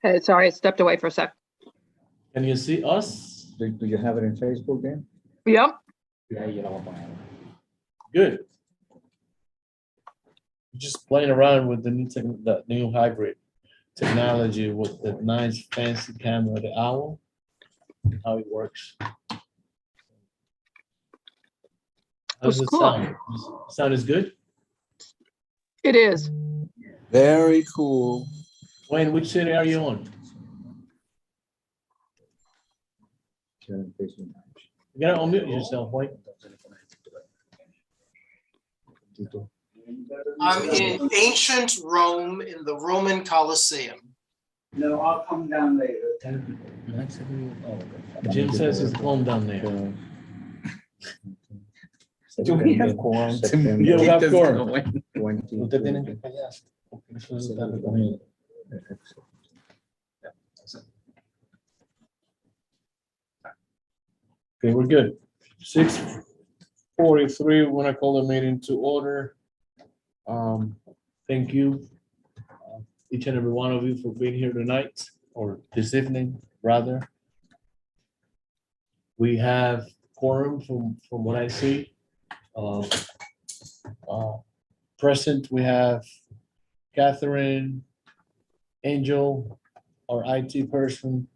Hey, sorry, I stepped away for a sec. Can you see us? Do you have it in Facebook then? Yep. Good. Just playing around with the new hybrid technology with the nice fancy camera, the Owl, how it works. How's it cool. sound? Sound is good? It is. Very cool. Wayne, which city are you on? You gotta unmute yourself, Wayne. I'm in ancient Rome in the Roman Colosseum. No, I'll come down later. Jim says it's calm down there. Do we have quorum? You don't have quorum. Usted tiene que Okay, we're good. 6:43, when I call the meeting to order. Thank you, each and every one of you for being here tonight, or this evening, rather. We have quorum from what I see. Present, we have Catherine, Angel, our IT person,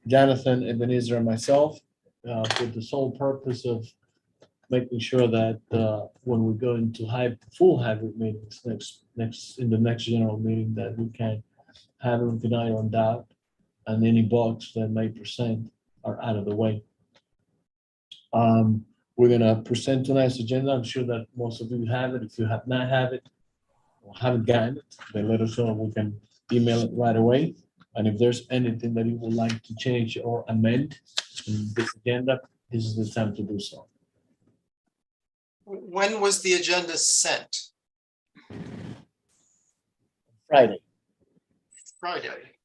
Jonathan, Ebenezer, and myself, with the sole purpose of making sure that when we go into full hybrid meetings in the next general meeting, that we can have everything ironed out and any bugs that may present are out of the way. We're gonna present tonight's agenda. I'm sure that most of you have it. If you have not have it or haven't gotten it, then let us know. We can email it right away. And if there's anything that you would like to change or amend in this agenda, this is the time to do so. When was the agenda sent? Friday. Friday.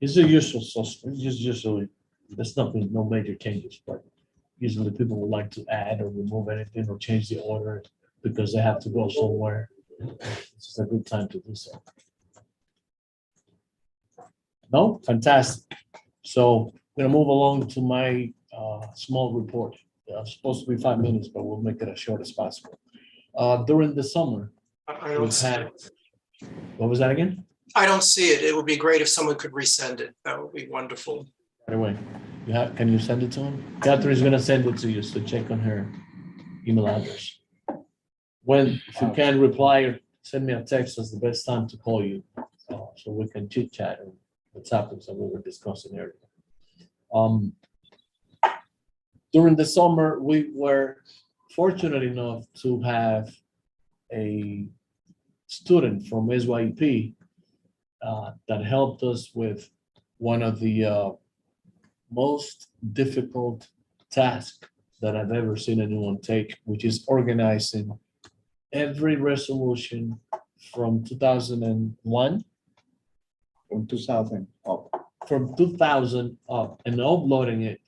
It's a usual suspect. It's just usually, there's nothing, no major changes, but usually people would like to add or remove anything or change the order because they have to go somewhere. This is a good time to do so. No, fantastic. So I'm gonna move along to my small report. It's supposed to be 5 minutes, but we'll make it as short as possible. During the summer, I don't we've see had, it. what was that again? I don't see it. It would be great if someone could resend it. That would be wonderful. By the way, can you send it to him? Catherine's gonna send it to you, so check on her email address. If you can reply or send me a text, that's the best time to call you, so we can chit chat on the topics that we were discussing earlier. During the summer, we were fortunate enough to have a student from SYP that helped us with one of the most difficult tasks that I've ever seen anyone take, which is organizing every resolution from 2001. From 2000 up. From 2000 up and uploading it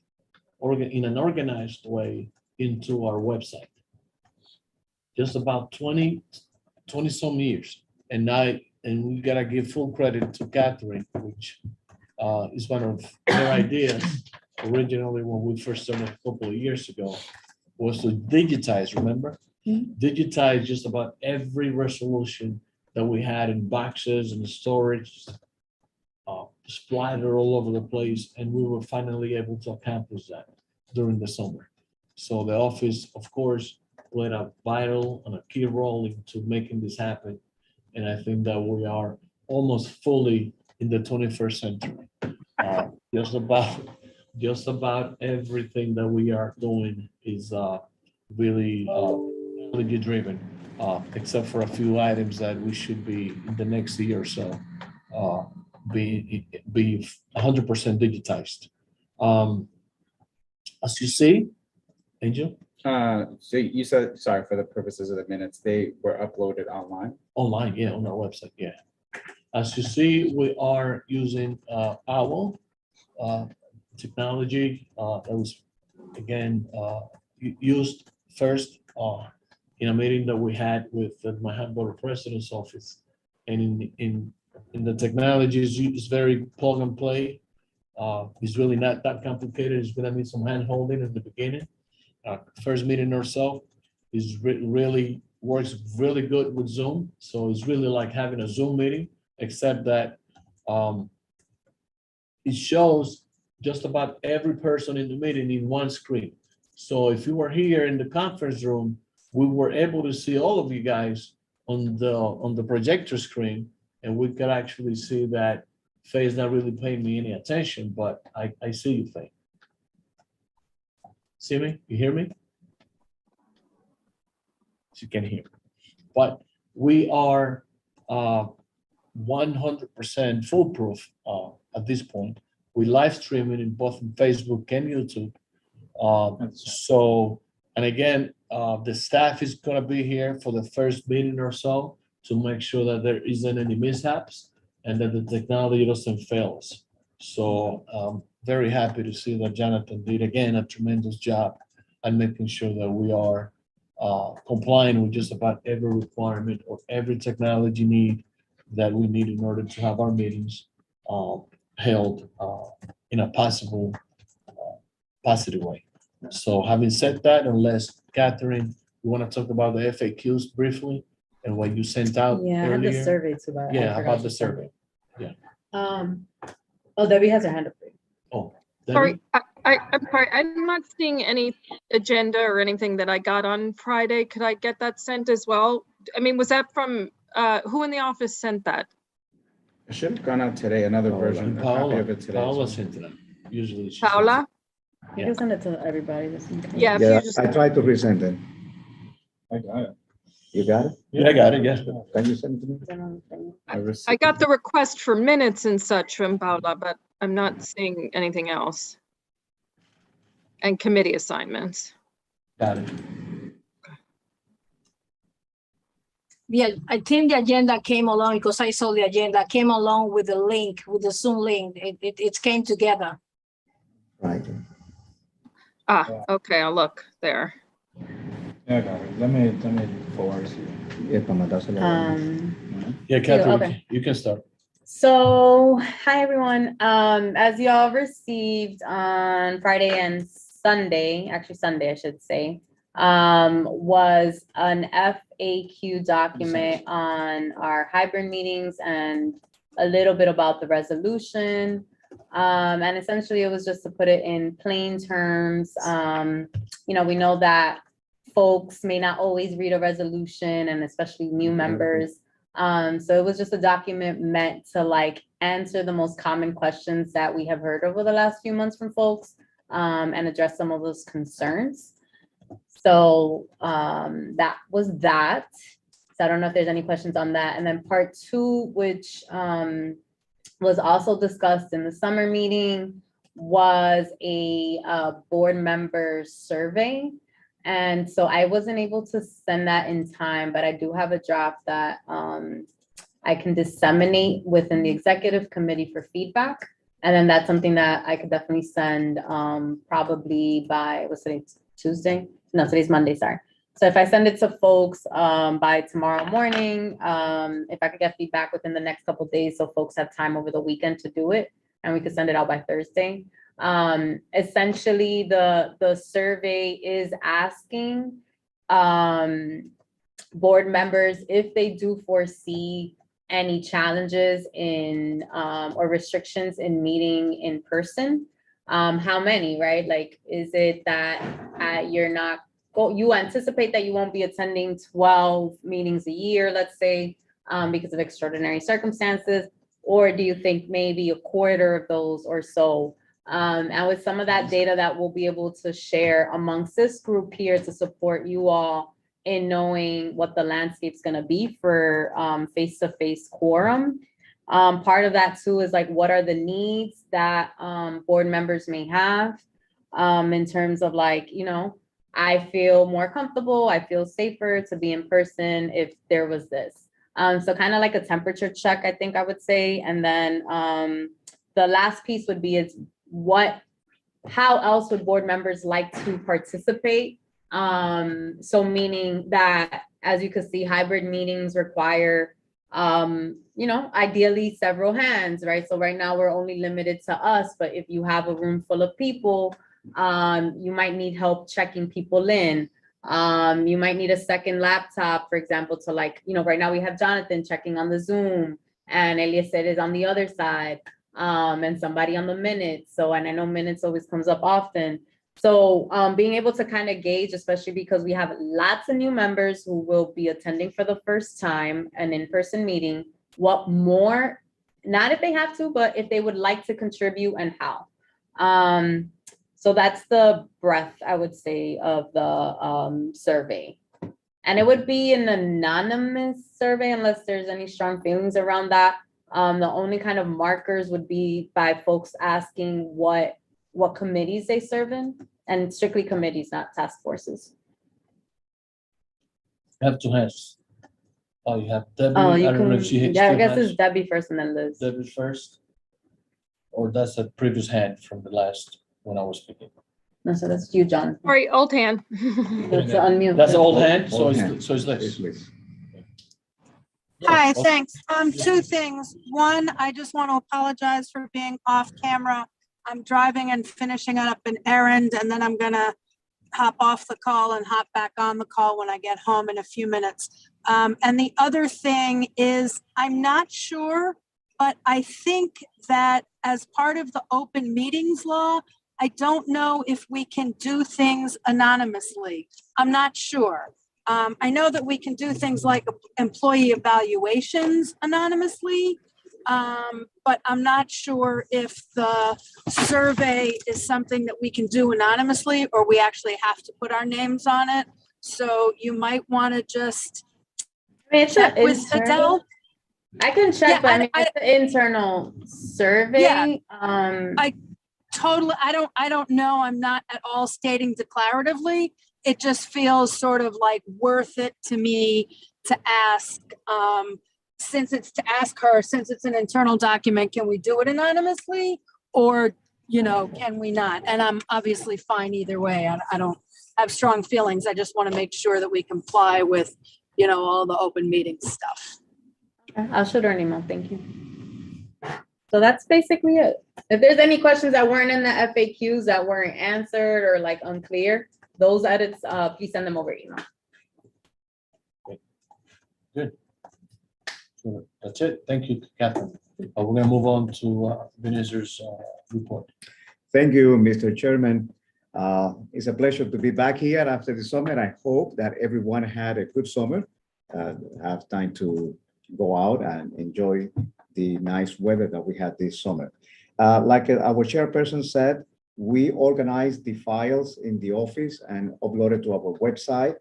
in an organized way into our website. Just about 20 some years. And we gotta give full credit to Catherine, which is one of her ideas originally when we first started a couple of years ago, was to digitize, remember? Digitize just about every resolution that we had in boxes and storage, splattered all over the place, and we were finally able to accomplish that during the summer. So the office, of course, played a vital and a key role into making this happen. And I think that we are almost fully in the 21st century. Just about everything that we are doing is really driven, except for a few items that we should be in the next year or so be 100% digitized. As you see, Angel? So you said, sorry, for the purposes of the minutes, they were uploaded online? Online, yeah, on our website, yeah. As you see, we are using Owl technology that was, again, used first in a meeting that we had with the Manhattan Board of President's office. And in the technology is very plug and play. It's really not that complicated. It's gonna need some hand holding in the beginning. First meeting or so is really works really good with Zoom. So it's really like having a Zoom meeting, except that it shows just about every person in the meeting in one screen. So if you were here in the conference room, we were able to see all of you guys on the projector screen, and we could actually see that Faye's not really paying me any attention, but I see you, Faye. See me? You hear me? She can hear. But we are 100% foolproof at this point. We live streaming in both Facebook and YouTube. So, and again, the staff is gonna be here for the first meeting or so to make sure that there isn't any mishaps and that the technology doesn't fail us. So very happy to see that Jonathan did again a tremendous job at making sure that we are complying with just about every requirement or every technology need that we need in order to have our meetings held in a possible positive way. So having said that, unless Catherine, you want to talk about the FAQs briefly and what you sent out Yeah, I had the earlier? survey too, but I Yeah, forgot about to the send survey. it. Oh, Debbie has her hand up. Oh, Sorry, Debbie? I'm sorry, I'm not seeing any agenda or anything that I got on Friday. Could I get that sent as well? I mean, was that from, who in the office sent that? It should have gone out today, another version, a copy Paola, of it today. as Paola well. sent it. Usually she sends it. Paula? You can send it to everybody. This is- Yeah, if Yeah, you just, I tried to resend it. I got it. You got it? Yeah, I got it, yes. Can you send it to me? I I received- got the request for minutes and such from Paula, but I'm not seeing anything else. And committee assignments. Got it. Yeah, I think the agenda came along because I saw the agenda came along with the link, with the Zoom link. It came together. Right. Okay, I'll look there. Yeah, I got it. Let me forward to you. Yeah, para mandártelo. Yeah, Catherine, okay. you can start. So, hi everyone. As y'all received on Friday and Sunday, actually Sunday, I should say, was an FAQ document on our hybrid meetings and a little bit about the resolution. And essentially it was just to put it in plain terms. You know, we know that folks may not always read a resolution, and especially new members. So it was just a document meant to like answer the most common questions that we have heard over the last few months from folks, and address some of those concerns. So that was that. So I don't know if there's any questions on that. And then part two, which was also discussed in the summer meeting, was a board member survey. And so I wasn't able to send that in time, but I do have a draft that I can disseminate within the executive committee for feedback. And then that's something that I could definitely send probably by, what's today, Tuesday? No, today's Monday, sorry. So if I send it to folks by tomorrow morning, if I could get feedback within the next couple of days, so folks have time over the weekend to do it, and we could send it out by Thursday. Essentially, the survey is asking board members if they do foresee any challenges in or restrictions in meeting in person. How many, right? Like, is it that you anticipate that you won't be attending 12 meetings a year, let's say, because of extraordinary circumstances? Or do you think maybe a quarter of those or so? And with some of that data that we'll be able to share amongst this group here to support you all in knowing what the landscape's gonna be for face-to-face quorum. Part of that too is like, what are the needs that board members may have in terms of like, you know, I feel more comfortable, I feel safer to be in person if there was this. So kind of like a temperature check, I think I would say. And then the last piece would be is how else would board members like to participate? So meaning that, as you can see, hybrid meetings require You know, ideally several hands, right? So right now we're only limited to us, but if you have a room full of people, you might need help checking people in. You might need a second laptop, for example, to like, you know, right now we have Jonathan checking on the Zoom and Eliezer is on the other side, and somebody on the minutes. So, and I know minutes always comes up often. So being able to kind of gauge, especially because we have lots of new members who will be attending for the first time an in-person meeting, what more, not if they have to, but if they would like to contribute and how. So that's the breadth, I would say, of the survey. And it would be an anonymous survey unless there's any strong feelings around that. The only kind of markers would be by folks asking what committees they serve in, and strictly committees, not task forces. You have two hands. Oh, you have Debbie. Oh, I you don't know can, if she hit yeah, I two guess hands. it's Debbie first and then Liz. Debbie first. Or that's a previous hand from the last when I was speaking. No, so that's you, John. Sorry, old hand. That's unmute. That's an old hand, Old so hand. it's Liz. It's Liz. Hi, Okay. thanks. Two things. One, I just want to apologize for being off camera. I'm driving and finishing up an errand, and then I'm gonna hop off the call and hop back on the call when I get home in a few minutes. And the other thing is, I'm not sure, but I think that as part of the open meetings law, I don't know if we can do things anonymously. I'm not sure. I know that we can do things like employee evaluations anonymously, but I'm not sure if the survey is something that we can do anonymously or we actually have to put our names on it. So you might want to just I mean, it's check an with internal, Adele. I can check, Yeah, but I mean, it's an internal survey. Yeah. Totally, I don't know. I'm not at all stating declaratively. It just feels sort of like worth it to me to ask, since it's to ask her, since it's an internal document, can we do it anonymously? Or, you know, can we not? And I'm obviously fine either way. I don't have strong feelings. I just want to make sure that we comply with, you know, all the open meeting stuff. Okay, I'll shoot her an email. Thank you. So that's basically it. If there's any questions that weren't in the FAQs that weren't answered or like unclear, those edits, please send them over email. Good. So that's it. Thank you, Catherine. We're gonna move on to Vinizer's report. Thank you, Mr. Chairman. It's a pleasure to be back here after the summer. I hope that everyone had a good summer, have time to go out and enjoy the nice weather that we had this summer. Like our chairperson said, we organized the files in the office and uploaded to our website.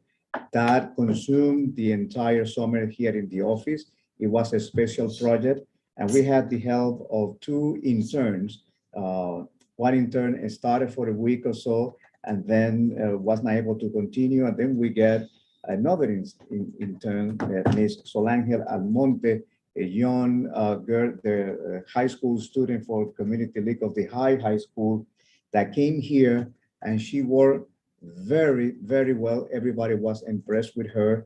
That consumed the entire summer here in the office. It was a special project, and we had the help of two interns. One intern started for a week or so, and then was not able to continue. And then we get another intern, Ms. Solangel Almonte, a young girl, the high school student for Community League of the High School, that came here, and she worked very, very well. Everybody was impressed with her.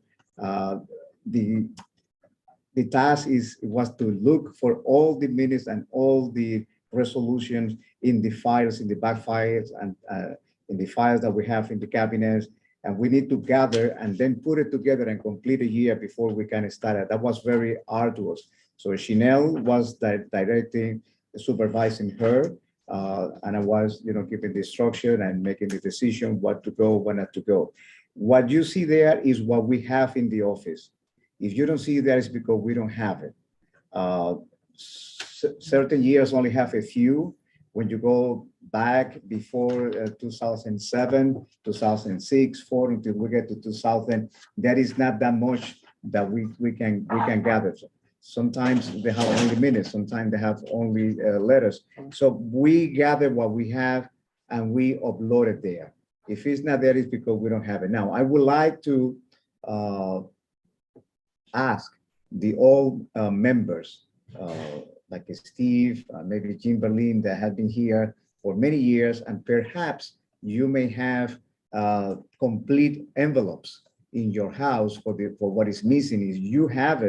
The task was to look for all the minutes and all the resolutions in the files, in the back files, and in the files that we have in the cabinets. And we need to gather and then put it together and complete a year before we can start it. That was very arduous. So Chanel was directing, supervising her, and I was, giving the instruction and making the decision what to go, what not to go. What you see there is what we have in the office. If you don't see that, it's because we don't have it. Certain years only have a few. When you go back before 2007, 2006, 4 until we get to 2000, there is not that much that we can gather. Sometimes they have only minutes, sometimes they have only letters. So we gather what we have and we upload it there. If it's not there, it's because we don't have it. Now, I would like to ask the old members, like Steve, maybe Jim Berlin, that have been here for many years, and perhaps you may have complete envelopes in your house for what is missing is you have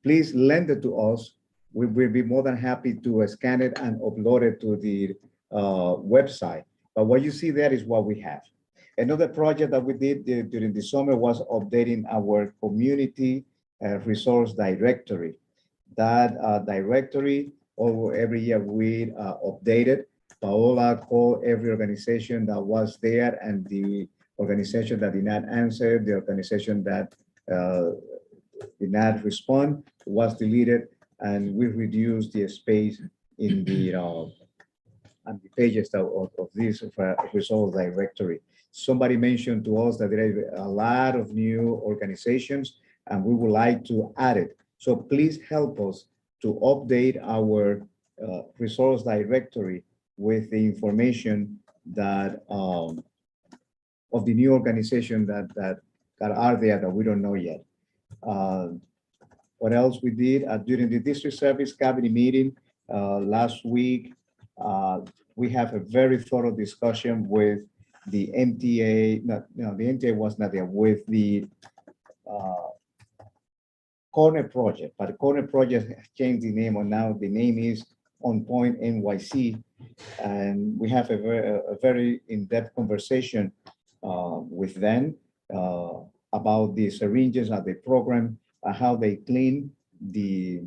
please lend it to us. We will be more than happy to scan it and upload it to the website. But what you see there is what we have. Another project that we did during the summer was updating our community resource directory. That directory, every year we update it. Paola called every organization that was there, and the organization that did not answer, the organization that did not respond was deleted, and we reduced the space in the on the pages of this resource directory. Somebody mentioned to us that there are a lot of new organizations, and we would like to add it. So please help us to update our resource directory with the information that of the new organization that are there that we don't know yet. What else we did during the district service cabinet meeting last week? We have a very thorough discussion with the MTA. No, the MTA was not there, with the Corner Project, but the Corner Project has changed the name, and now the name is On Point NYC. And we have a very in-depth conversation with them about the syringes and the program, how they clean the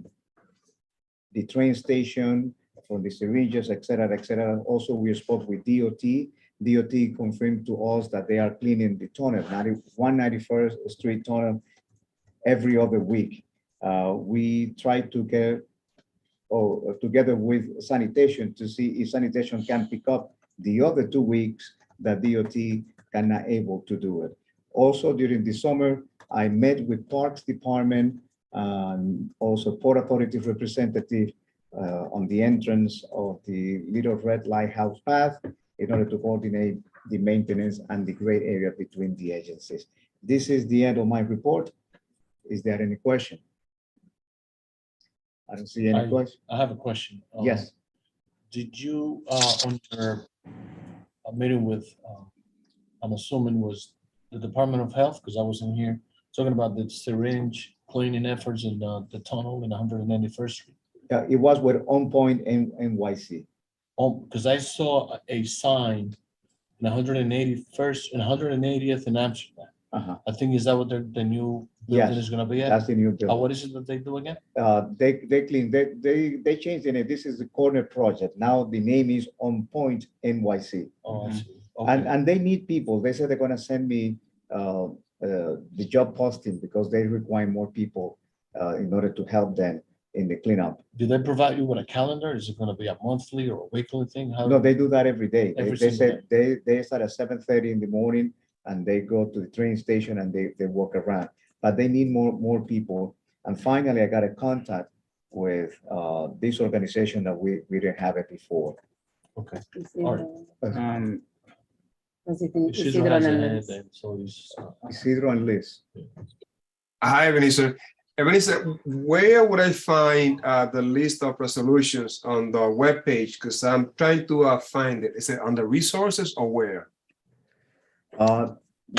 train station from the syringes, et cetera, et cetera. Also, we spoke with DOT. DOT confirmed to us that they are cleaning the tunnel, 191st Street tunnel, every other week. We try to get together with sanitation to see if sanitation can pick up the other 2 weeks that DOT cannot able to do it. Also, during the summer, I met with Parks Department and also Port Authority representative on the entrance of the Little Red Lighthouse path in order to coordinate the maintenance and the gray area between the agencies. This is the end of my report. Is there any question? I don't see any question. I have a question. Yes. Did you, on your meeting with, I'm assuming was the Department of Health, because I wasn't here, talking about the syringe cleaning efforts in the tunnel in 191st Street? It was with On Point NYC. Because I saw a sign in 181st and 180th in Amsterdam. I think, is that what the new building is going to be at? That's the new building. What is it that they do again? They clean. They changed the name. This is the Corner Project. Now the name is On Point NYC. Oh, I see. Okay. And they need people. They said they're going to send me the job posting because they require more people in order to help them in the cleanup. Do they provide you with a calendar? Is it going to be a monthly or a weekly thing? No, they do that every day. Every They single said they start at 7:30 in the morning and they go to the train station and they walk around. But they need more people. And finally, I got a contact with this organization that we didn't have it before. Okay. All right. Isidro and Liz. Isidro and Liz. Hi, Ebenezer. Ebenezer, where would I find the list of resolutions on the webpage? Because I'm trying to find it. Is it on the resources or where?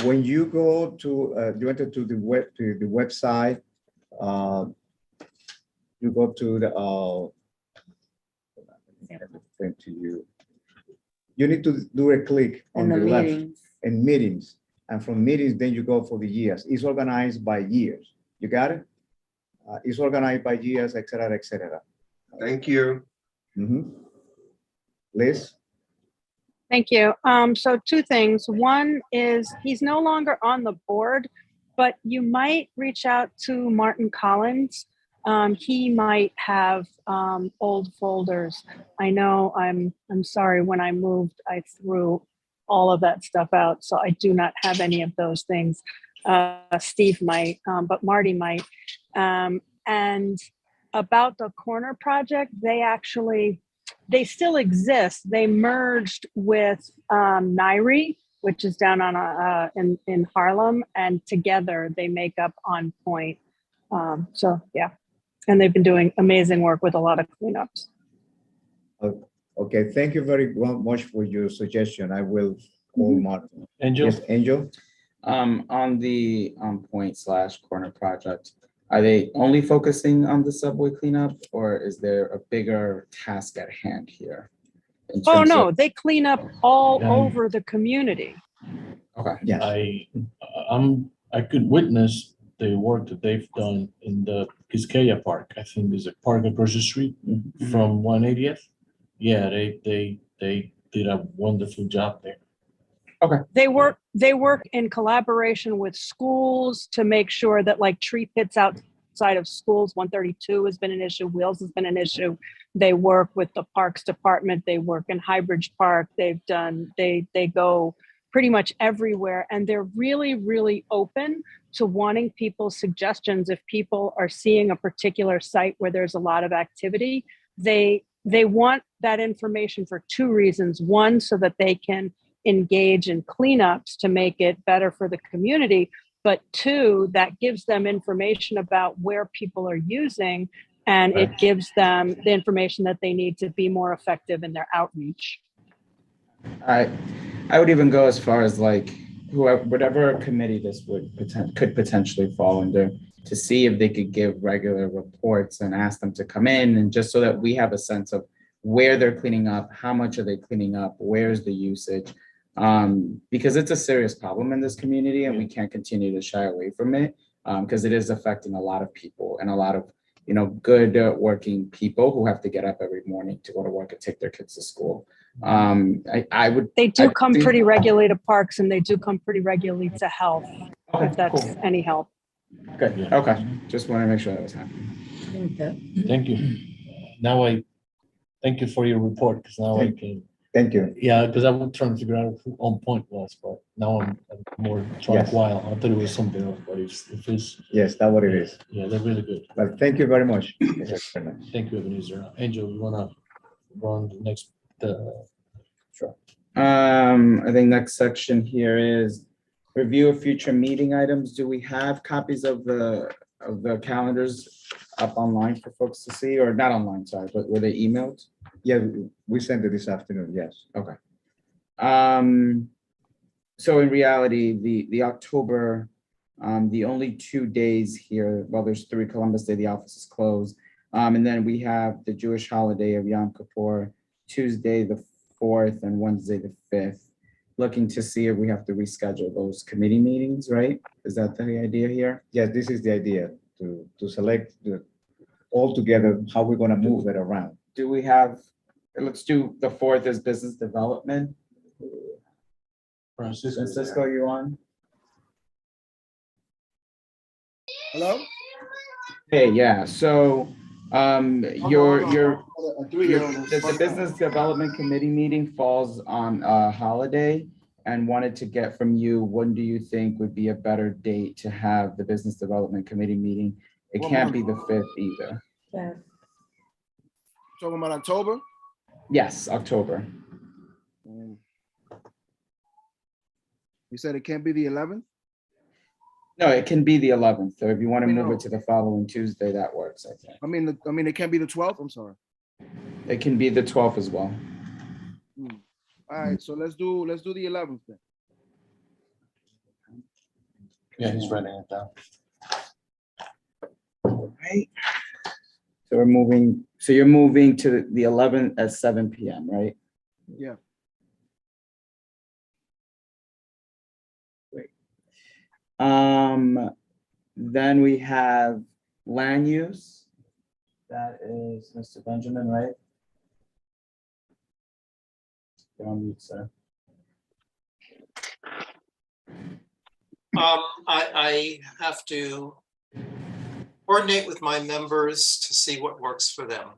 When you go to you enter to the website, you go to the to you. You need to do a click on the left in meetings, and from meetings, then you go for the years. It's organized by years. You got it? It's organized by years, et cetera, et cetera. Thank you. Liz? Thank you. So 2 things. One is he's no longer on the board, but you might reach out to Martin Collins. He might have old folders. I know I'm sorry, when I moved, I threw all of that stuff out. So I do not have any of those things. Steve might, but Marty might. And about the Corner Project, they still exist. They merged with NYRE, which is down on in Harlem, and together they make up On Point. So yeah, and they've been doing amazing work with a lot of cleanups. Okay, thank you very much for your suggestion. I will call Martin. Angel? Yes, Angel? On the On Point / Corner Project, Are they only focusing on the subway cleanup, or is there a bigger task at hand here? in Oh, terms no, of- they clean up all Yeah. over the community. Okay, Yes. I could witness the work that they've done in the Quisqueya Park. I think there's a park across the street Mhm. from 180th. Yeah, they did a wonderful job there. They work in collaboration with schools to make sure that like tree pits outside of schools, 132 has been an issue, Wheels has been an issue. They work with the Parks Department, they work in Highbridge Park, they go pretty much everywhere. And they're really, really open to wanting people's suggestions. If people are seeing a particular site where there's a lot of activity, they want that information for two reasons. One, so that they can engage in cleanups to make it better for the community. But two, that gives them information about where people are using, and it gives them the information that they need to be more effective in their outreach. I would even go as far as like whoever, whatever committee this could potentially fall under, to see if they could give regular reports and ask them to come in, and just so that we have a sense of where they're cleaning up, how much are they cleaning up, where's the usage, because it's a serious problem in this community and we can't continue to shy away from it, because it is affecting a lot of people and a lot of, you know, good working people who have to get up every morning to go to work and take their kids to school. They do come pretty regularly to parks, and they do come pretty regularly to health, if that's cool. any help. Good. Okay. Just want to make sure that was happening. Thank you. Now thank you for your report, because now I can, Thank you. yeah, because I was trying to figure out who on point was, but now I'm more tranquil. I thought it was something else, but if it's, Yes, that's what it is. yeah, they're really good. Well, thank you very much, Mr. Chairman. Thank you, Ebenezer. Angel, you wanna run the next, Sure. I think next section here is review of future meeting items. Do we have copies of the calendars up online for folks to see, or not online, sorry, but were they emailed? Yeah, we sent it this afternoon, yes. Okay. So in reality, the October, the only 2 days here, well, there's 3, Columbus Day, the office is closed. And then we have the Jewish holiday of Yom Kippur, Tuesday, the 4th, and Wednesday, the 5th. Looking to see if we have to reschedule those committee meetings, right? Is that the idea here? Yes, this is the idea, to select all together how we're gonna move it around. Do we have, let's do the 4th as business development. Francisco, you on? Hello? Hey, yeah, so, the business development committee meeting falls on a holiday, and wanted to get from you, when do you think would be a better date to have the business development committee meeting? It can't be the 5th either. Talking about October? Yes, October. You said it can't be the 11th? No, it can be the 11th, or if you want to move it to the following Tuesday, that works, I think. I mean, it can't be the 12th? I'm sorry. It can be the 12th as well. All right, so let's do the 11th then. yeah, he's writing it down. Right. So you're moving to the 11th at 7 PM, right? Yeah. Great. Then we have land use. That is Mr. Benjamin, right? You're on mute, sir. I have to coordinate with my members to see what works for them.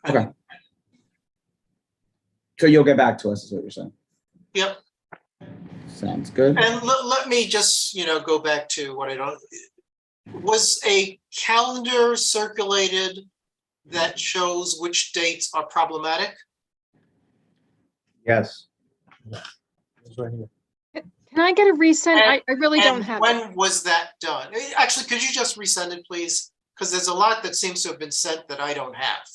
Okay. So you'll get back to us, is what you're saying? Yep. Sounds good. And let me just, go back to what I don't, was a calendar circulated that shows which dates are problematic? Yes. It's right here. Can I get a resend? I really don't And have it. when was that done? Actually, could you just resend it, please? Because there's a lot that seems to have been sent that I don't have.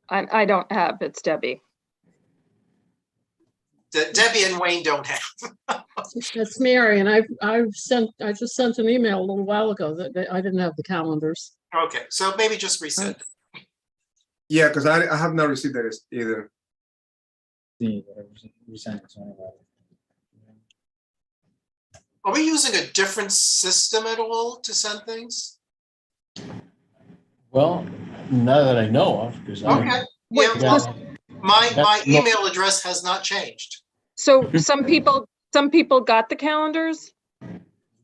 I don't have, it's Debbie. that Debbie and Wayne don't have. It's Mary, and I just sent an email a little while ago that I didn't have the calendars. Okay, so maybe just resend. Yeah, because I have not received that either. See, we sent it to anybody. Are we using a different system at all to send things? Well, not that I know of, because Okay, yeah, well, my email address has not changed. So some people got the calendars?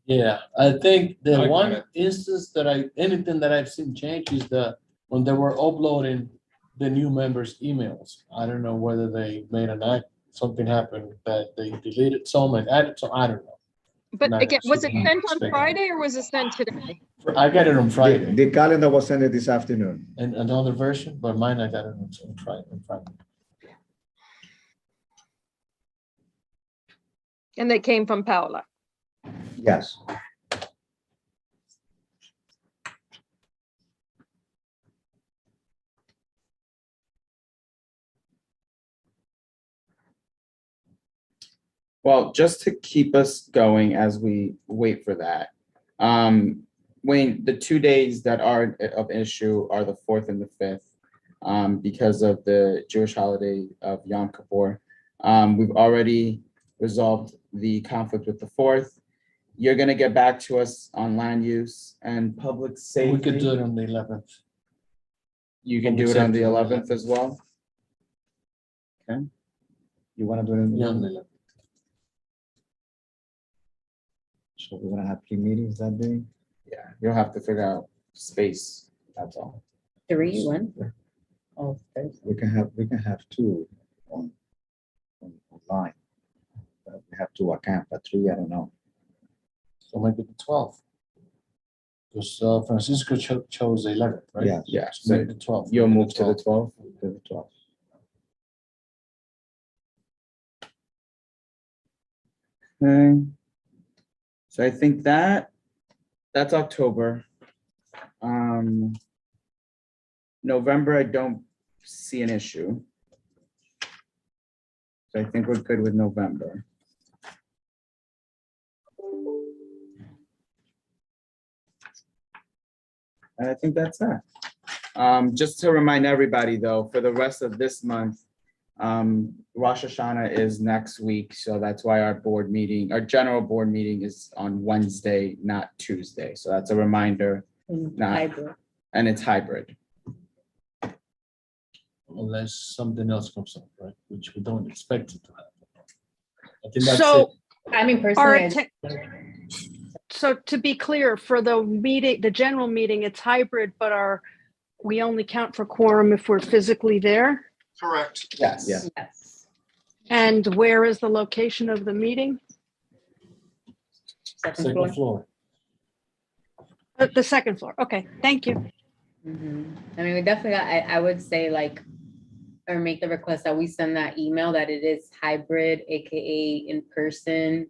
yeah, I think the I got one it. instance anything that I've seen change is when they were uploading the new members' emails. I don't know whether they made something happened that they deleted some and added some, I don't know. But Not again, was it super sent on speculative. Friday or was it sent today? I got it on Friday, The calendar was sent this afternoon. and another version, but mine I got it on Friday. And they came from Paola. Yes. Well, just to keep us going as we wait for that. Wayne, the 2 days that are of issue are the 4th and the 5th, because of the Jewish holiday of Yom Kippur. We've already resolved the conflict with the 4th. You're gonna get back to us on land use and public safety. We could do it on the 11th. You can public do it on the safety on the 11th as well? Okay. You want to do it? Yeah, on the 11th. So we're gonna have 3 meetings that day. Yeah, you'll have to figure out space, that's all. 3, 1? Oh, Thursday. We can have 2 online. But we have 2 account, but 3, I don't know. So maybe the 12th. Because Francisco chose the 11th, right? Yeah. Yeah, So so maybe the 12th. you'll move to the 12th? To the 12th. Okay. So I think that's October. November, I don't see an issue. So I think we're good with November. And I think that's that. Just to remind everybody though, for the rest of this month, Rosh Hashanah is next week, so that's why our general board meeting is on Wednesday, not Tuesday. So that's a reminder, Hybrid. and it's hybrid. Unless something else comes up, right? Which we don't expect it to happen. I think that's So, it. I mean, all personally, right, so to be clear, for the meeting, the general meeting, it's hybrid, but we only count for quorum if we're physically there? Correct. Yes. Yeah. yes. And where is the location of the meeting? Second floor. Second floor. The second floor. Okay, thank you. Mhm. I mean, we definitely got, I would say like, or make the request that we send that email that it is hybrid, AKA in person.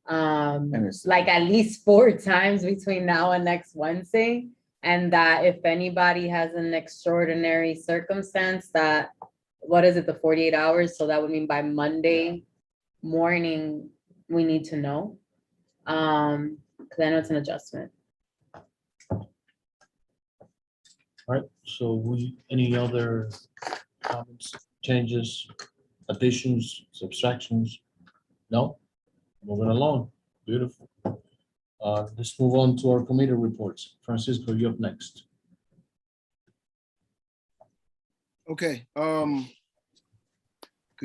Like at least 4 times between now and next Wednesday. And that if anybody has an extraordinary circumstance that, what is it, the 48 hours? So that would mean by Monday morning, we need to know. Because I know it's an adjustment. All right, so any other comments, changes, additions, subtractions? No? Moving along, beautiful. Let's move on to our committee reports. Francisco, you up next. Okay, good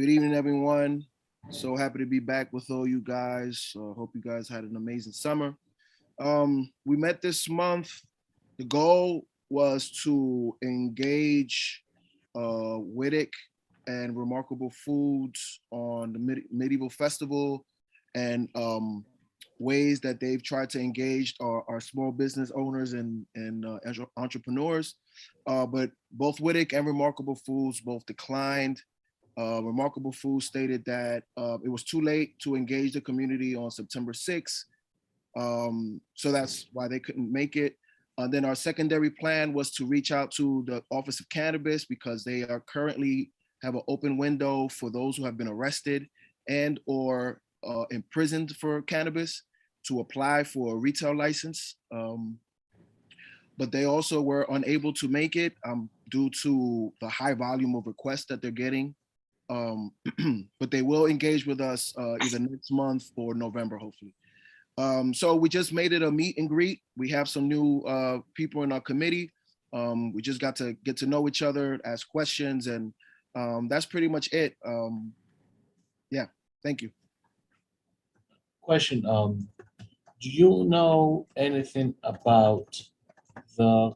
evening, everyone. So happy to be back with all you guys. Hope you guys had an amazing summer. We met this month. The goal was to engage Wittick and Remarkable Foods on the Medieval Festival and ways that they've tried to engage our small business owners and entrepreneurs. But both Wittick and Remarkable Foods both declined. Remarkable Foods stated that it was too late to engage the community on September 6th. So that's why they couldn't make it. Then our secondary plan was to reach out to the Office of Cannabis because they are currently have an open window for those who have been arrested and or imprisoned for cannabis to apply for a retail license. But they also were unable to make it due to the high volume of requests that they're getting. But they will engage with us either next month or November, hopefully. So we just made it a meet and greet. We have some new people in our committee. We just got to get to know each other, ask questions, and that's pretty much it. Yeah, thank you. Question, do you know anything about the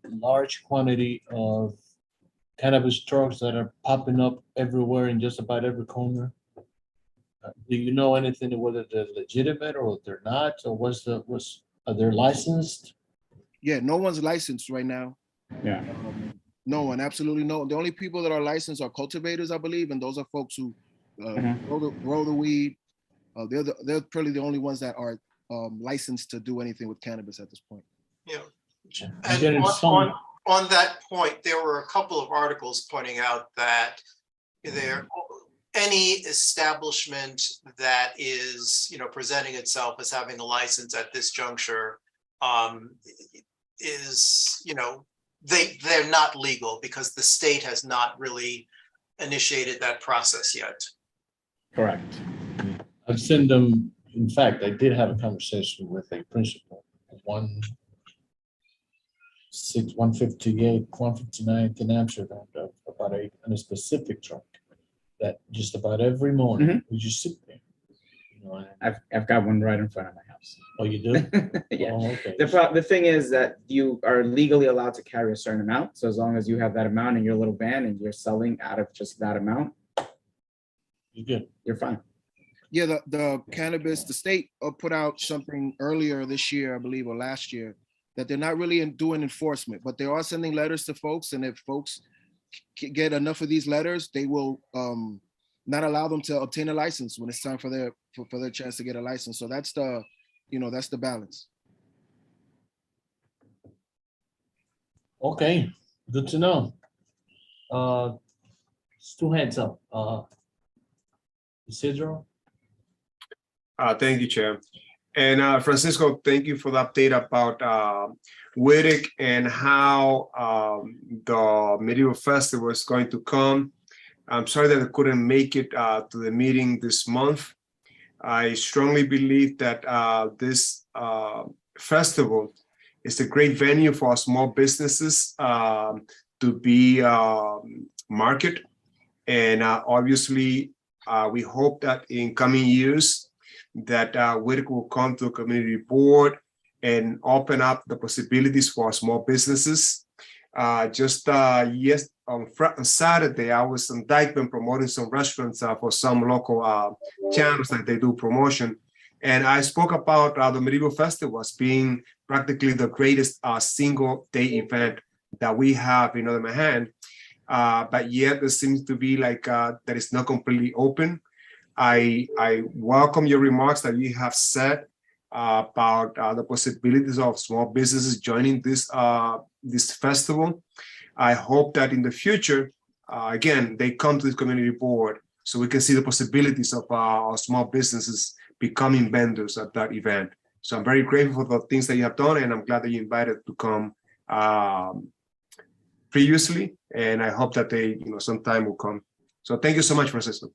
large quantity of cannabis trucks that are popping up everywhere in just about every corner? Do you know anything whether they're legitimate or they're not, or are they licensed? Yeah, no one's licensed right now. Yeah. No one, absolutely no. The only people that are licensed are cultivators, I believe, and those are folks who grow the weed. They're probably the only ones that are licensed to do anything with cannabis at this point. Yeah. I'm getting And some- on that point, there were a couple of articles pointing out that any establishment that is, presenting itself as having a license at this juncture is, they're not legal because the state has not really initiated that process yet. Correct. I've sent them, in fact, I did have a conversation with a principal, 159th in Amsterdam, about a specific truck that just about every morning we just sit there. I've got one right in front of my house. Oh, you do? Yeah. Oh, okay. The thing is that you are legally allowed to carry a certain amount. So as long as you have that amount in your little van and you're selling out of just that amount, you're good. You're fine. Yeah, the cannabis, the state put out something earlier this year, I believe, or last year, that they're not really doing enforcement, but they are sending letters to folks. And if folks get enough of these letters, they will not allow them to obtain a license when it's time for their chance to get a license. So that's the balance. Okay, good to know. It's two hands up. Isidro? Thank you, Chair. And Francisco, thank you for the update about WITIC and how the medieval festival is going to come. I'm sorry that I couldn't make it to the meeting this month. I strongly believe that this festival is a great venue for small businesses to be market. And obviously, we hope that in coming years, that WITIC will come to a community board and open up the possibilities for small businesses. Yes, on Saturday, I was in Dykeman promoting some restaurants for some local channels that they do promotion. And I spoke about the Medieval Festival as being practically the greatest single day event that we have in Northern Manhattan. But yet there seems to be like that it's not completely open. I welcome your remarks that you have said about the possibilities of small businesses joining this festival. I hope that in the future, again, they come to the community board so we can see the possibilities of our small businesses becoming vendors at that event. So I'm very grateful for the things that you have done, and I'm glad that you invited to come previously, and I hope that they, sometime will come. So thank you so much, Francisco.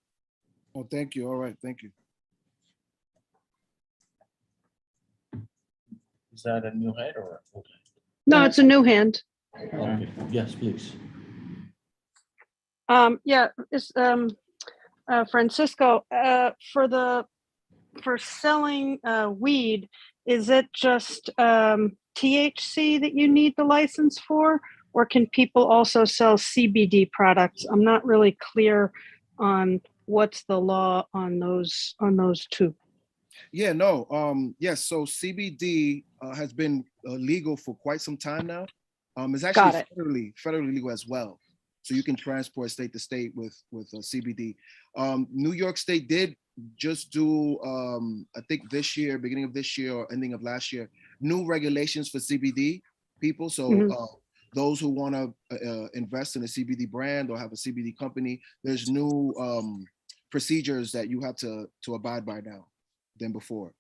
Oh, thank you. All right, thank you. Is that a new head or? Okay. No, it's a new hand. Okay. Yes, please. Yeah, it's Francisco, for selling weed, is it just THC that you need the license for, or can people also sell CBD products? I'm not really clear on what's the law on those two. Yeah, no, yes. So CBD has been legal for quite some time now. It's actually federally legal as well. So you can transport state to state with CBD. New York State did just do, I think this year, beginning of this year or ending of last year, new regulations for CBD people. So those who want to invest in a CBD brand or have a CBD company, there's new procedures that you have to abide by now than before.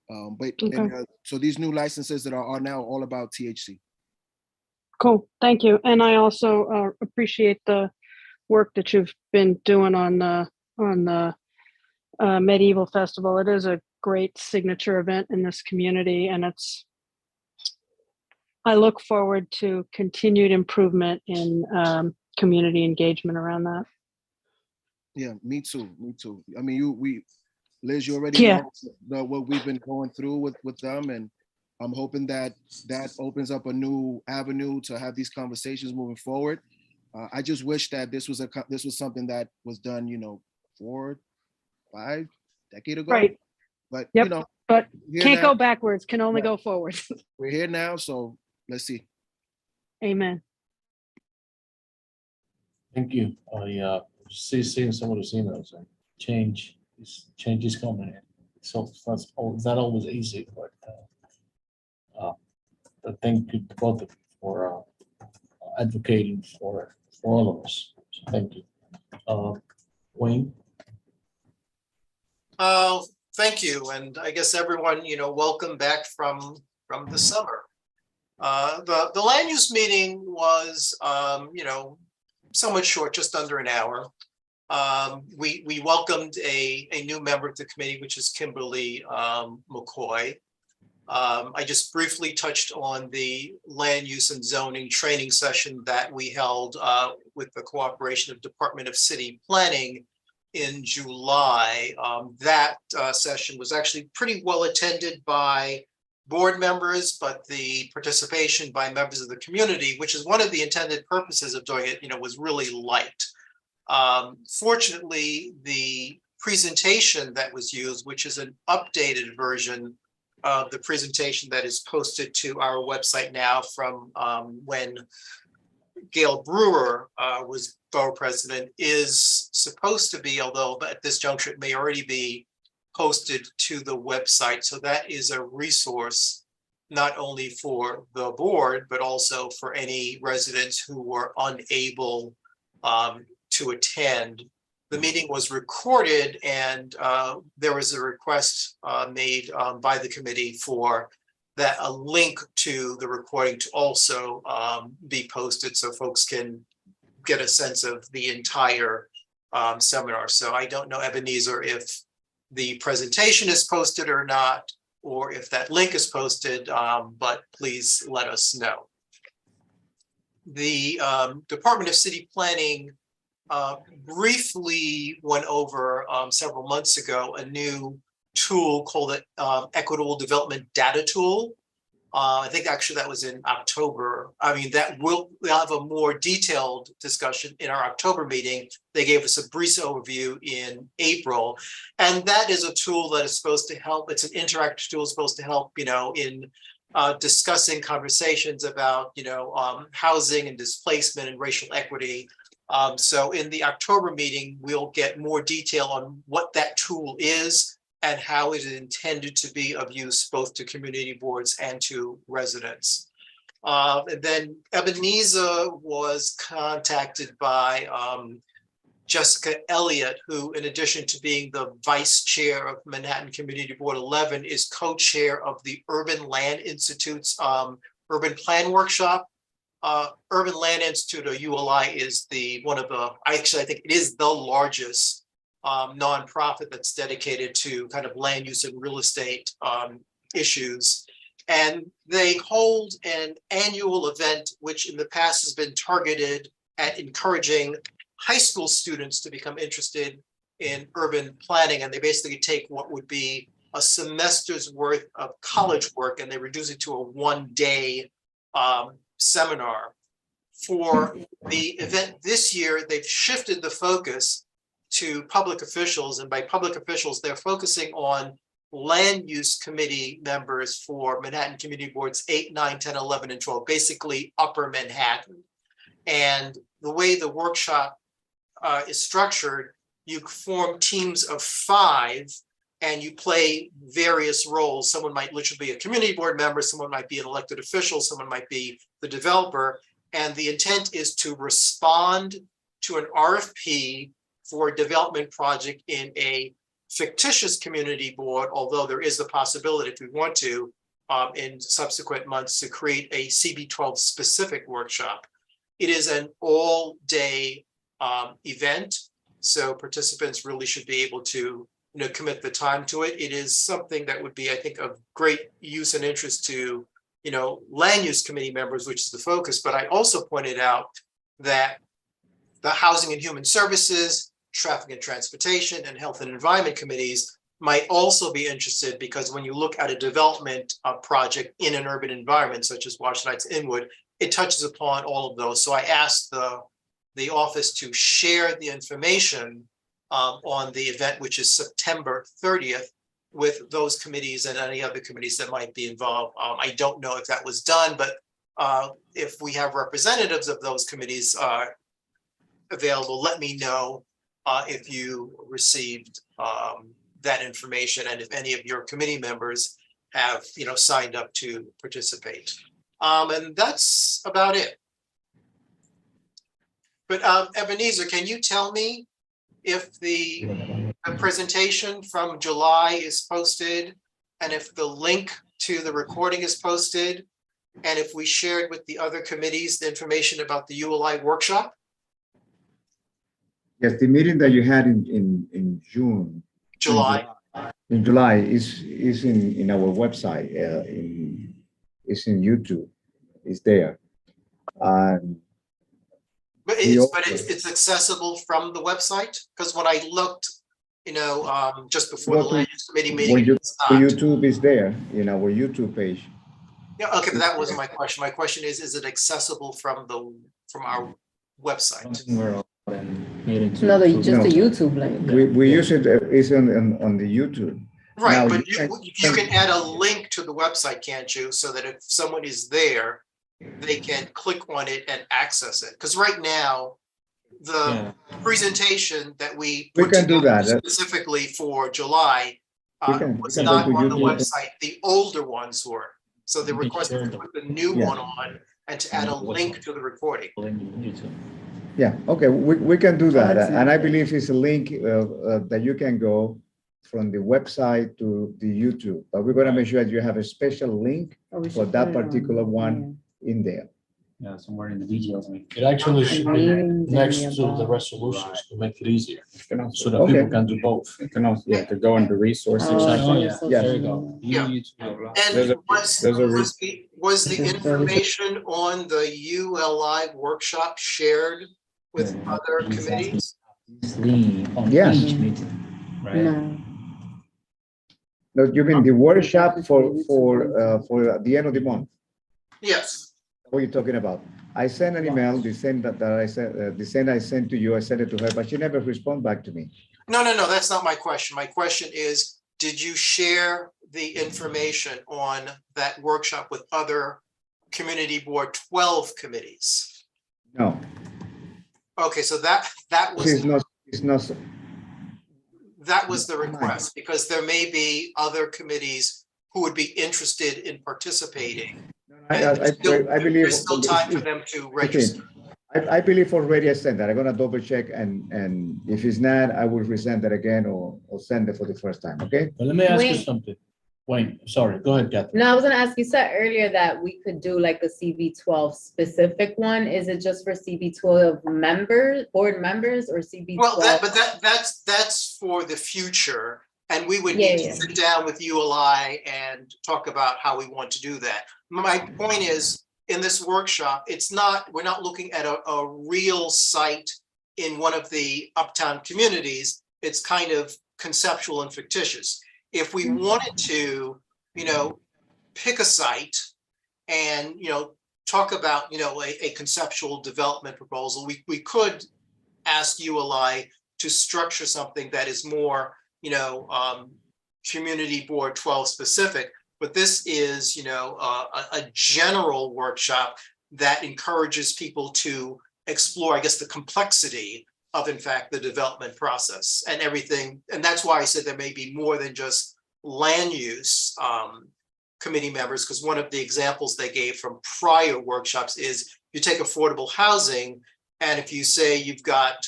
But Okay. and, so these new licenses that are now all about THC. Cool, thank you. And I also appreciate the work that you've been doing on the Medieval Festival. It is a great signature event in this community, and I look forward to continued improvement in community engagement around that. Yeah, me too. Me too. I mean, Liz, you already Yeah. know what we've been going through with them, and I'm hoping that opens up a new avenue to have these conversations moving forward. I just wish that this was something that was done, 4, 5 decades ago. Right. But Yep. But here can't now. go backwards, can only Right. go forward. We're here now, so let's see. Amen. Thank you. I seeing some of those emails and change is coming in. So it's not always easy, but thank you to both of you for advocating for all of us. So thank you. Wayne? Thank you. And I guess everyone, welcome back from the summer. The land use meeting was, somewhat short, just under an hour. We welcomed a new member of the committee, which is Kimberly McCoy. I just briefly touched on the land use and zoning training session that we held with the cooperation of Department of City Planning in July. That session was actually pretty well attended by board members, but the participation by members of the community, which is one of the intended purposes of doing it, was really light. Fortunately, the presentation that was used, which is an updated version of the presentation that is posted to our website now from when Gail Brewer was borough president, is supposed to be, although at this juncture it may already be posted to the website. So that is a resource not only for the board, but also for any residents who were unable to attend. The meeting was recorded, and there was a request made by the committee for that a link to the recording to also be posted so folks can get a sense of the entire seminar. So I don't know, Ebenezer, if the presentation is posted or not, or if that link is posted, but please let us know. The Department of City Planning briefly went over several months ago a new tool called the Equitable Development Data Tool. I think actually that was in October. I mean, we'll have a more detailed discussion in our October meeting. They gave us a brief overview in April. And that is a tool that is supposed to help. It's an interactive tool supposed to help, in discussing conversations about, housing and displacement and racial equity. So in the October meeting, we'll get more detail on what that tool is and how it is intended to be of use both to community boards and to residents. And then Ebenezer was contacted by Jessica Elliott, who, in addition to being the vice chair of Manhattan Community Board 11, is co-chair of the Urban Land Institute's Urban Plan Workshop. Urban Land Institute, or ULI, is I think it is the largest nonprofit that's dedicated to kind of land use and real estate issues. And they hold an annual event, which in the past has been targeted at encouraging high school students to become interested in urban planning. And they basically take what would be a semester's worth of college work and they reduce it to a one-day seminar. For the event this year, they've shifted the focus to public officials, and by public officials, they're focusing on land use committee members for Manhattan Community Boards 8, 9, 10, 11, and 12, basically upper Manhattan. And the way the workshop is structured, you form teams of 5 and you play various roles. Someone might literally be a community board member, someone might be an elected official, someone might be the developer. And the intent is to respond to an RFP for a development project in a fictitious community board, although there is the possibility, if we want to, in subsequent months, to create a CB12 specific workshop. It is an all-day event, so participants really should be able to commit the time to it. It is something that would be, I think, of great use and interest to land use committee members, which is the focus. But I also pointed out that the Housing and Human Services, Traffic and Transportation, and Health and Environment committees might also be interested, because when you look at a development project in an urban environment, such as Washington Heights Inwood, it touches upon all of those. So I asked the office to share the information on the event, which is September 30th, with those committees and any other committees that might be involved. I don't know if that was done, but if we have representatives of those committees available, let me know if you received that information and if any of your committee members have signed up to participate. And that's about it. But Ebenezer, can you tell me if the presentation from July is posted, and if the link to the recording is posted, and if we shared with the other committees the information about the ULI workshop? Yes, the meeting that you had in June. July. In July is in our website. It's in YouTube. It's there. But it's accessible from the website, because when I looked, just before the land use committee meeting, YouTube is there in our YouTube page. Yeah, okay, but that wasn't my question. My question is it accessible from our website? No, just the YouTube link. We use it. It's on the YouTube. Right, now, but you can add a link to the website, can't you? So that if someone is there, they can click on it and access it. Because right now, the presentation that we put can do together that. Specifically for July was not on the website. The older ones were. So they requested to put the new one on and to add a link to the recording. Yeah, okay, we can do that. And I believe it's a link that you can go from the website to the YouTube. But we're going to make sure that you have a special link for that particular one in there. Yeah, somewhere in the details. It actually should be next to the resolutions to make it easier, so that people can do both. You can also, to go into resources. There you go. And was the information on the ULI workshop shared with other committees? Yes. No. No, you mean the workshop for the end of the month? Yes. What are you talking about? I sent an email, the same that I sent, the same I sent to you, I sent it to her, but she never responded back to me. No, that's not my question. My question is, did you share the information on that workshop with other Community Board 12 committees? No. Okay, so that was that was the request, because there may be other committees who would be interested in participating. I believe there's still time for them to register. I believe already I sent that. I'm gonna double check, and if it's not, I will resend that again or send it for the first time. Okay. But let me ask you something. Wayne, sorry, go ahead, Catherine. No, I was gonna ask, you said earlier that we could do like a CB12 specific one. Is it just for CB12 members, board members, or CB12? Well, that's for the future. And we would need to sit down with ULI and talk about how we want to do that. My point is, in this workshop, we're not looking at a real site in one of the uptown communities. It's kind of conceptual and fictitious. If we wanted to, pick a site and, talk about, a conceptual development proposal, we could ask ULI to structure something that is more Community Board 12 specific, but this is, a general workshop that encourages people to explore, I guess, the complexity of, in fact, the development process and everything. And that's why I said there may be more than just land use committee members, because one of the examples they gave from prior workshops is you take affordable housing, and if you say you've got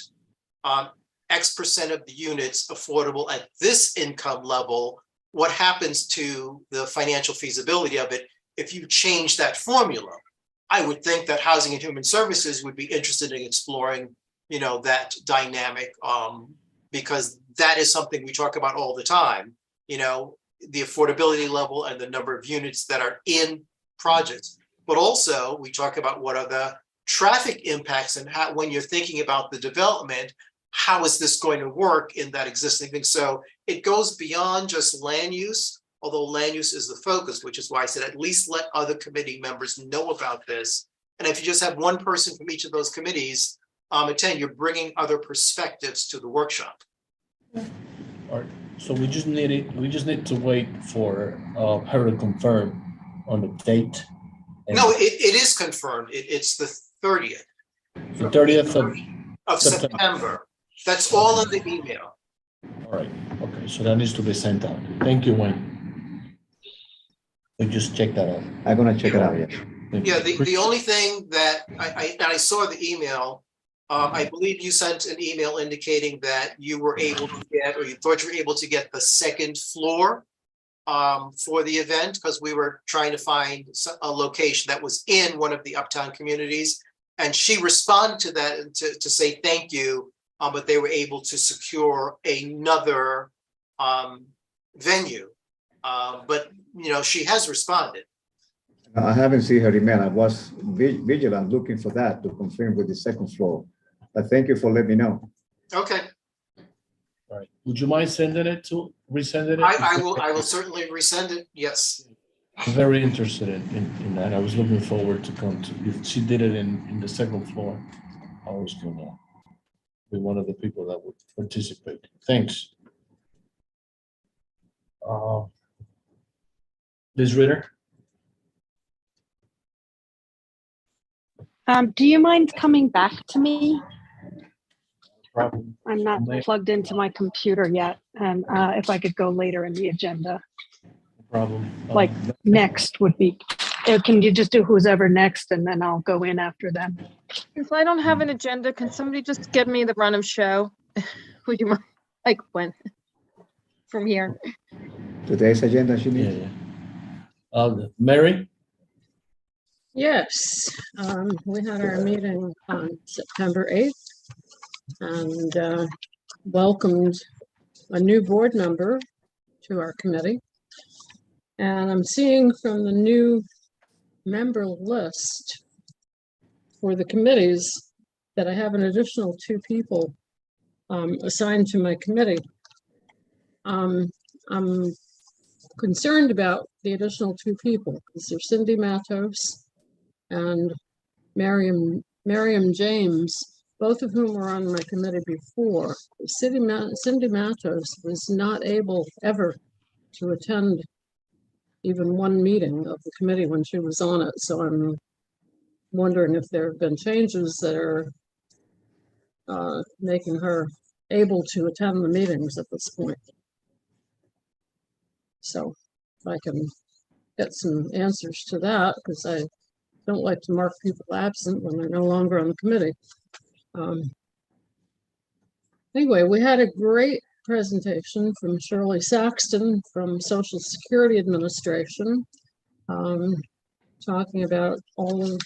X% of the units affordable at this income level, what happens to the financial feasibility of it if you change that formula? I would think that Housing and Human Services would be interested in exploring, that dynamic, because that is something we talk about all the time, the affordability level and the number of units that are in projects. But also we talk about what are the traffic impacts and how, when you're thinking about the development, how is this going to work in that existing thing? So it goes beyond just land use, although land use is the focus, which is why I said at least let other committee members know about this. And if you just have one person from each of those committees, attend, you're bringing other perspectives to the workshop. All right, so we just need to wait for her to confirm on the date. No, it is confirmed. It's the 30th. The 30th of September. That's all in the email. All right, okay, so that needs to be sent out. Thank you, Wayne. We just check that out. I'm gonna check it out, yeah. Yeah, the only thing that I saw the email, I believe you sent an email indicating that you were able to get, or you thought you were able to get the second floor for the event, because we were trying to find a location that was in one of the uptown communities. And she responded to that to say thank you, but they were able to secure another venue. But she has responded. I haven't seen her email. I was vigilant looking for that to confirm with the second floor. But thank you for letting me know. Okay. All right. Would you mind sending it to resending it? I will certainly resend it. Yes. I'm very interested in that. I was looking forward to come to. If she did it in the second floor, I was gonna be one of the people that would participate. Thanks. Liz Ritter. Do you mind coming back to me? Problem. I'm not plugged into my computer yet, and if I could go later in the agenda. Problem. Like next would be, can you just do who's ever next, and then I'll go in after them? If I don't have an agenda, can somebody just give me the run of show? Would you mind? Like when? From here. Today's agenda, she needs. Yeah. Mary? Yes, we had our meeting on September 8th and welcomed a new board member to our committee. And I'm seeing from the new member list for the committees that I have an additional 2 people assigned to my committee. I'm concerned about the additional 2 people because there's Cindy Matos and Miriam James, both of whom were on my committee before. Cindy Matos was not able ever to attend even one meeting of the committee when she was on it. So I'm wondering if there have been changes that are making her able to attend the meetings at this point. So if I can get some answers to that, because I don't like to mark people absent when they're no longer on the committee. Anyway, we had a great presentation from Shirley Saxton from Social Security Administration, talking about all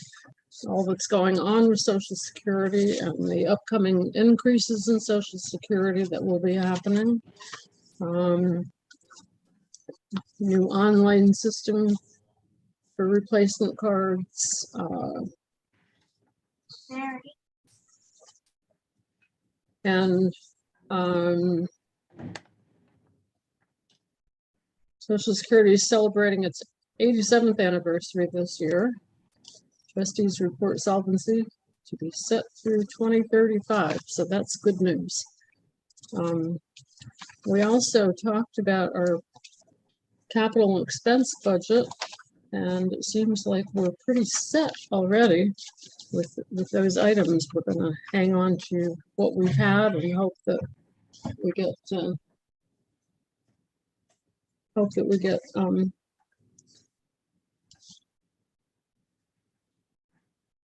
that's going on with Social Security and the upcoming increases in Social Security that will be happening. New online system for replacement cards. And Social Security is celebrating its 87th anniversary this year. Trustees report solvency to be set through 2035, so that's good news. We also talked about our capital expense budget, and it seems like we're pretty set already with those items. We're going to hang on to what we had and hope that we get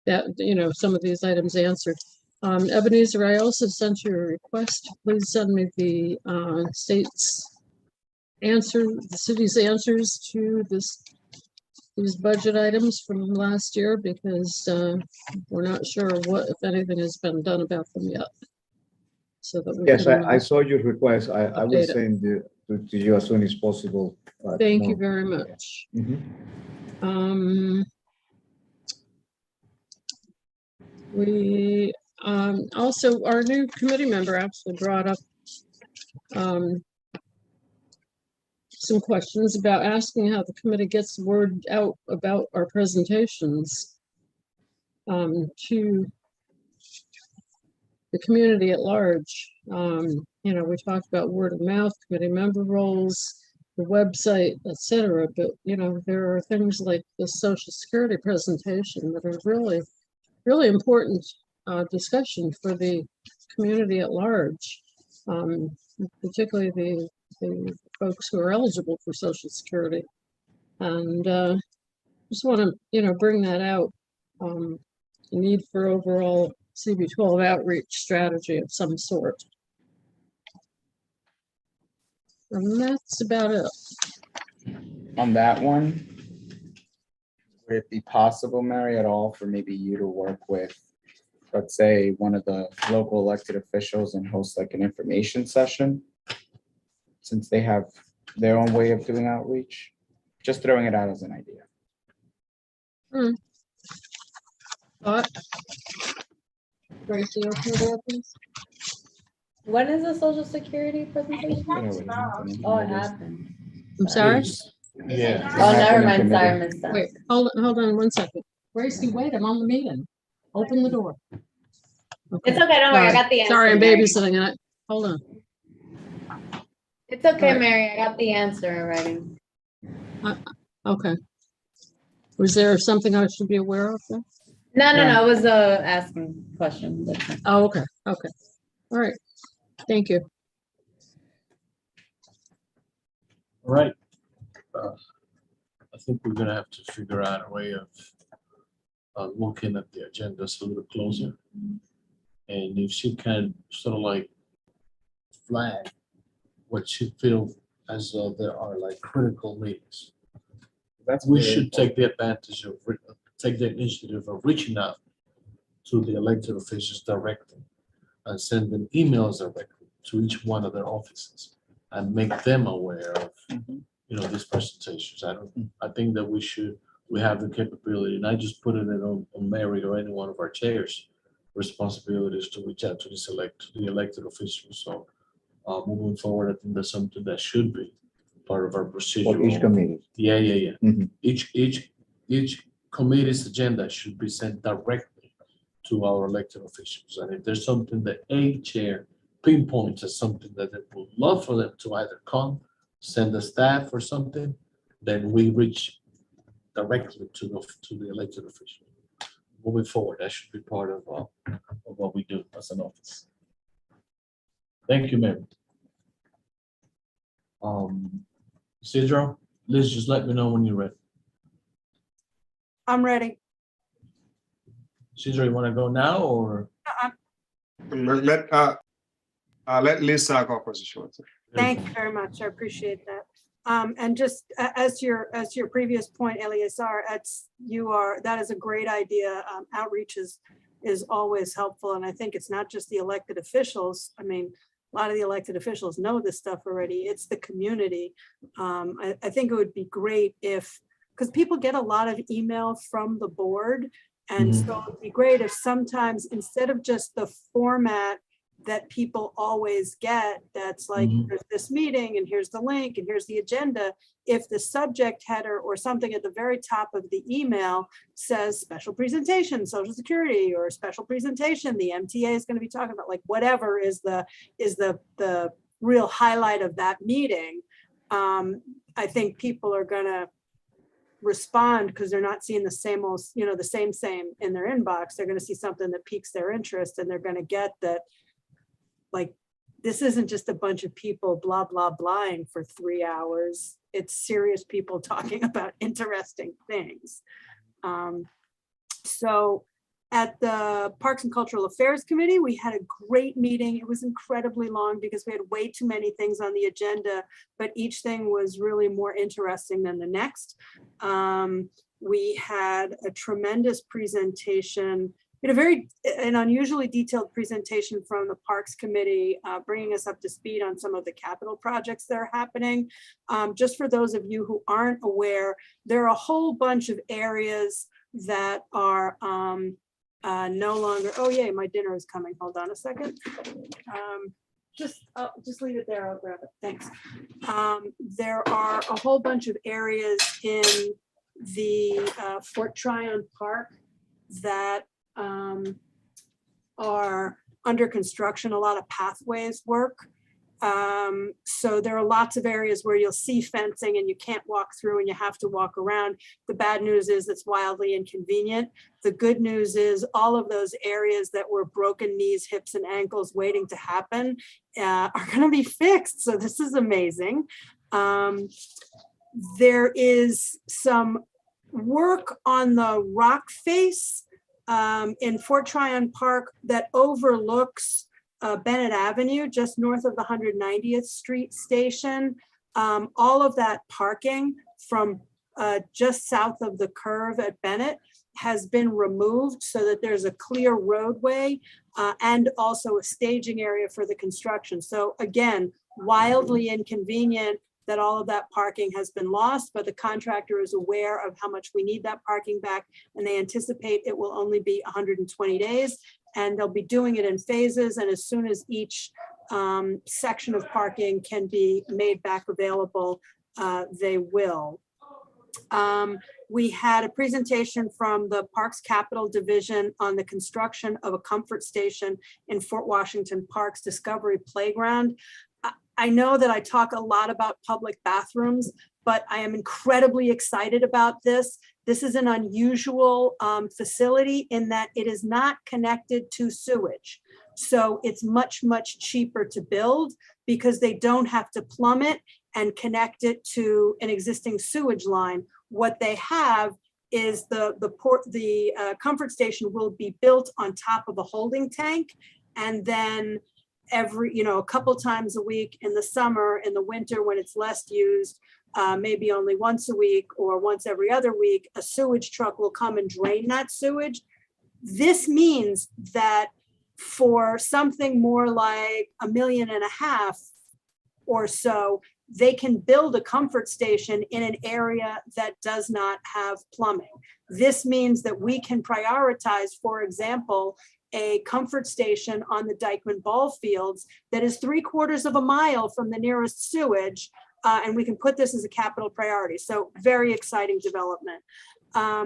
that some of these items answered. Ebenezer, I also sent you a request. Please send me the state's answer, the city's answers to these budget items from last year, because we're not sure what, if anything, has been done about them yet. So that we Yes, can, I saw your request. I will update it. send it to you as soon as possible. Thank you tomorrow. very much. Mhm. We also, our new committee member actually brought up some questions about asking how the committee gets the word out about our presentations to the community at large. You know, we talked about word of mouth, committee member roles, the website, etc. But you know, there are things like the Social Security presentation that are really important discussion for the community at large, particularly the folks who are eligible for Social Security. And just want to, you know, bring that out. The need for overall CB12 outreach strategy of some sort. And that's about it. On that one, would it be possible, Mary, at all for maybe you to work with, let's say, one of the local elected officials and host like an information session? Since they have their own way of doing outreach, just throwing it out as an idea. Thought? Gracie, open the door, please. When is the Social Security presentation? Oh, it happened. I'm sorry? Yeah. Oh, never mind, sorry, I missed that. Wait, hold on 1 second. Gracie, wait, I'm on the meeting. Open the door. It's okay, don't worry, I got the answer. Sorry, I'm Mary. babysitting it. Hold on. It's okay, Alright. Mary, I got the answer already. Okay. Was there something I should be aware of then? No, it was asking question. That's it. Oh, okay, okay. All right. Thank you. All right. I think we're gonna have to figure out a way of looking at the agendas a little closer. And if she can sort of like flag what she feels as though there are like critical meetings. We should take the advantage of, take the initiative of reaching out to the elected officials directly and send them emails directly to each one of their offices and make them aware of, you know, these presentations. I think that we have the capability, and I just put it on Mary or any one of our chairs' responsibilities to reach out to the elected officials. So moving forward, I think that's something that should be part of our procedure. For each committee. Yeah. Mhm. Each committee's agenda should be sent directly to our elected officials. And if there's something that a chair pinpoints as something that they would love for them to either come, send the staff or something, then we reach directly to the elected official. Moving forward, that should be part of what we do as an office. Thank you, Mary. Cedro, Liz, just let me know when you're ready. I'm ready. Cedro, you want to go now or? Let Lisa go first. Thank you very much. I appreciate that. And just as your previous point, Eleazar, that is a great idea. Outreach is always helpful. And I think it's not just the elected officials. I mean, a lot of the elected officials know this stuff already. It's the community. I think it would be great because people get a lot of email from the board. And so it'd be great if sometimes instead of just the format that people always get, that's like, there's this meeting and here's the link and here's the agenda. If the subject header or something at the very top of the email says special presentation, Social Security, or special presentation, the MTA is going to be talking about, like, whatever is the real highlight of that meeting. I think people are going to respond because they're not seeing the same old, the same in their inbox. They're going to see something that piques their interest, and they're going to get that, like, this isn't just a bunch of people blah, blah, blahing for 3 hours. It's serious people talking about interesting things. So At the Parks and Cultural Affairs Committee, we had a great meeting. It was incredibly long because we had way too many things on the agenda, but each thing was really more interesting than the next. We had a tremendous presentation, an unusually detailed presentation from the Parks Committee, bringing us up to speed on some of the capital projects that are happening. Just for those of you who aren't aware, there are a whole bunch of areas that are no longer, oh yay, my dinner is coming. Hold on a second. Just leave it there, I'll grab it, thanks. There are a whole bunch of areas in the Fort Tryon Park that are under construction, a lot of pathways work. So there are lots of areas where you'll see fencing and you can't walk through and you have to walk around. The bad news is it's wildly inconvenient. The good news is all of those areas that were broken knees, hips, and ankles waiting to happen are going to be fixed. So this is amazing. There is some work on the rock face in Fort Tryon Park that overlooks Bennett Avenue, just north of the 190th Street station. All of that parking from just south of the curve at Bennett has been removed so that there's a clear roadway and also a staging area for the construction. So again, wildly inconvenient that all of that parking has been lost, but the contractor is aware of how much we need that parking back, and they anticipate it will only be 120 days. And they'll be doing it in phases. And as soon as each section of parking can be made back available, they will. We had a presentation from the Parks Capital Division on the construction of a comfort station in Fort Washington Park's Discovery Playground. I know that I talk a lot about public bathrooms, but I am incredibly excited about this. This is an unusual facility in that it is not connected to sewage. So it's much, much cheaper to build because they don't have to plumb it and connect it to an existing sewage line. What they have is the comfort station will be built on top of a holding tank, and then a couple times a week in the summer, in the winter when it's less used, maybe only once a week or once every other week, a sewage truck will come and drain that sewage. This means that for something more like $1.5 million or so, they can build a comfort station in an area that does not have plumbing. This means that we can prioritize, for example, a comfort station on the Dyckman ball fields that is 3/4 of a mile from the nearest sewage, and we can put this as a capital priority. So very exciting development.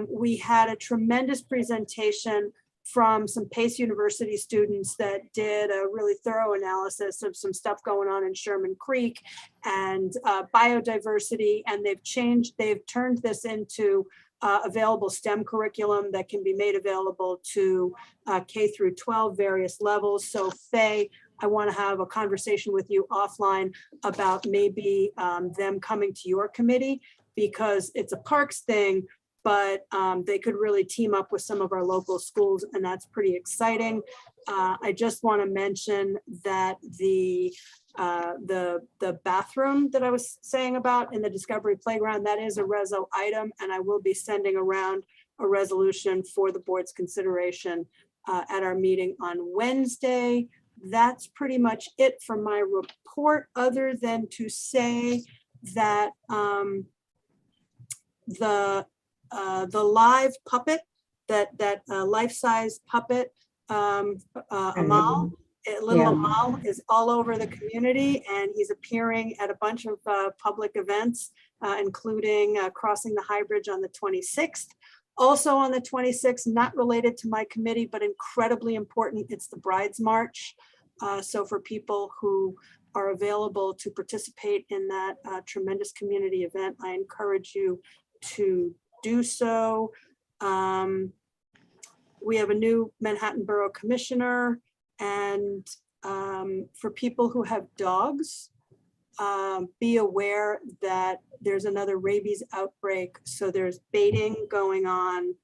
We had a tremendous presentation from some Pace University students that did a really thorough analysis of some stuff going on in Sherman Creek and biodiversity, and they've turned this into available STEM curriculum that can be made available to K through 12 various levels. So Faye, I want to have a conversation with you offline about maybe them coming to your committee, because it's a parks thing, but they could really team up with some of our local schools, and that's pretty exciting. I just want to mention that the bathroom that I was saying about in the Discovery Playground, that is a reso item, and I will be sending around a resolution for the board's consideration at our meeting on Wednesday. That's pretty much it for my report, other than to say that the live puppet, that life-size puppet, Amal, little Amal, is all over the community, and he's appearing at a bunch of public events, including crossing the High Bridge on the 26th. Also on the 26th, not related to my committee, but incredibly important, it's the Brides March. So for people who are available to participate in that tremendous community event, I encourage you to do so. We have a new Manhattan Borough Commissioner, and for people who have dogs, be aware that there's another rabies outbreak. So there's baiting going on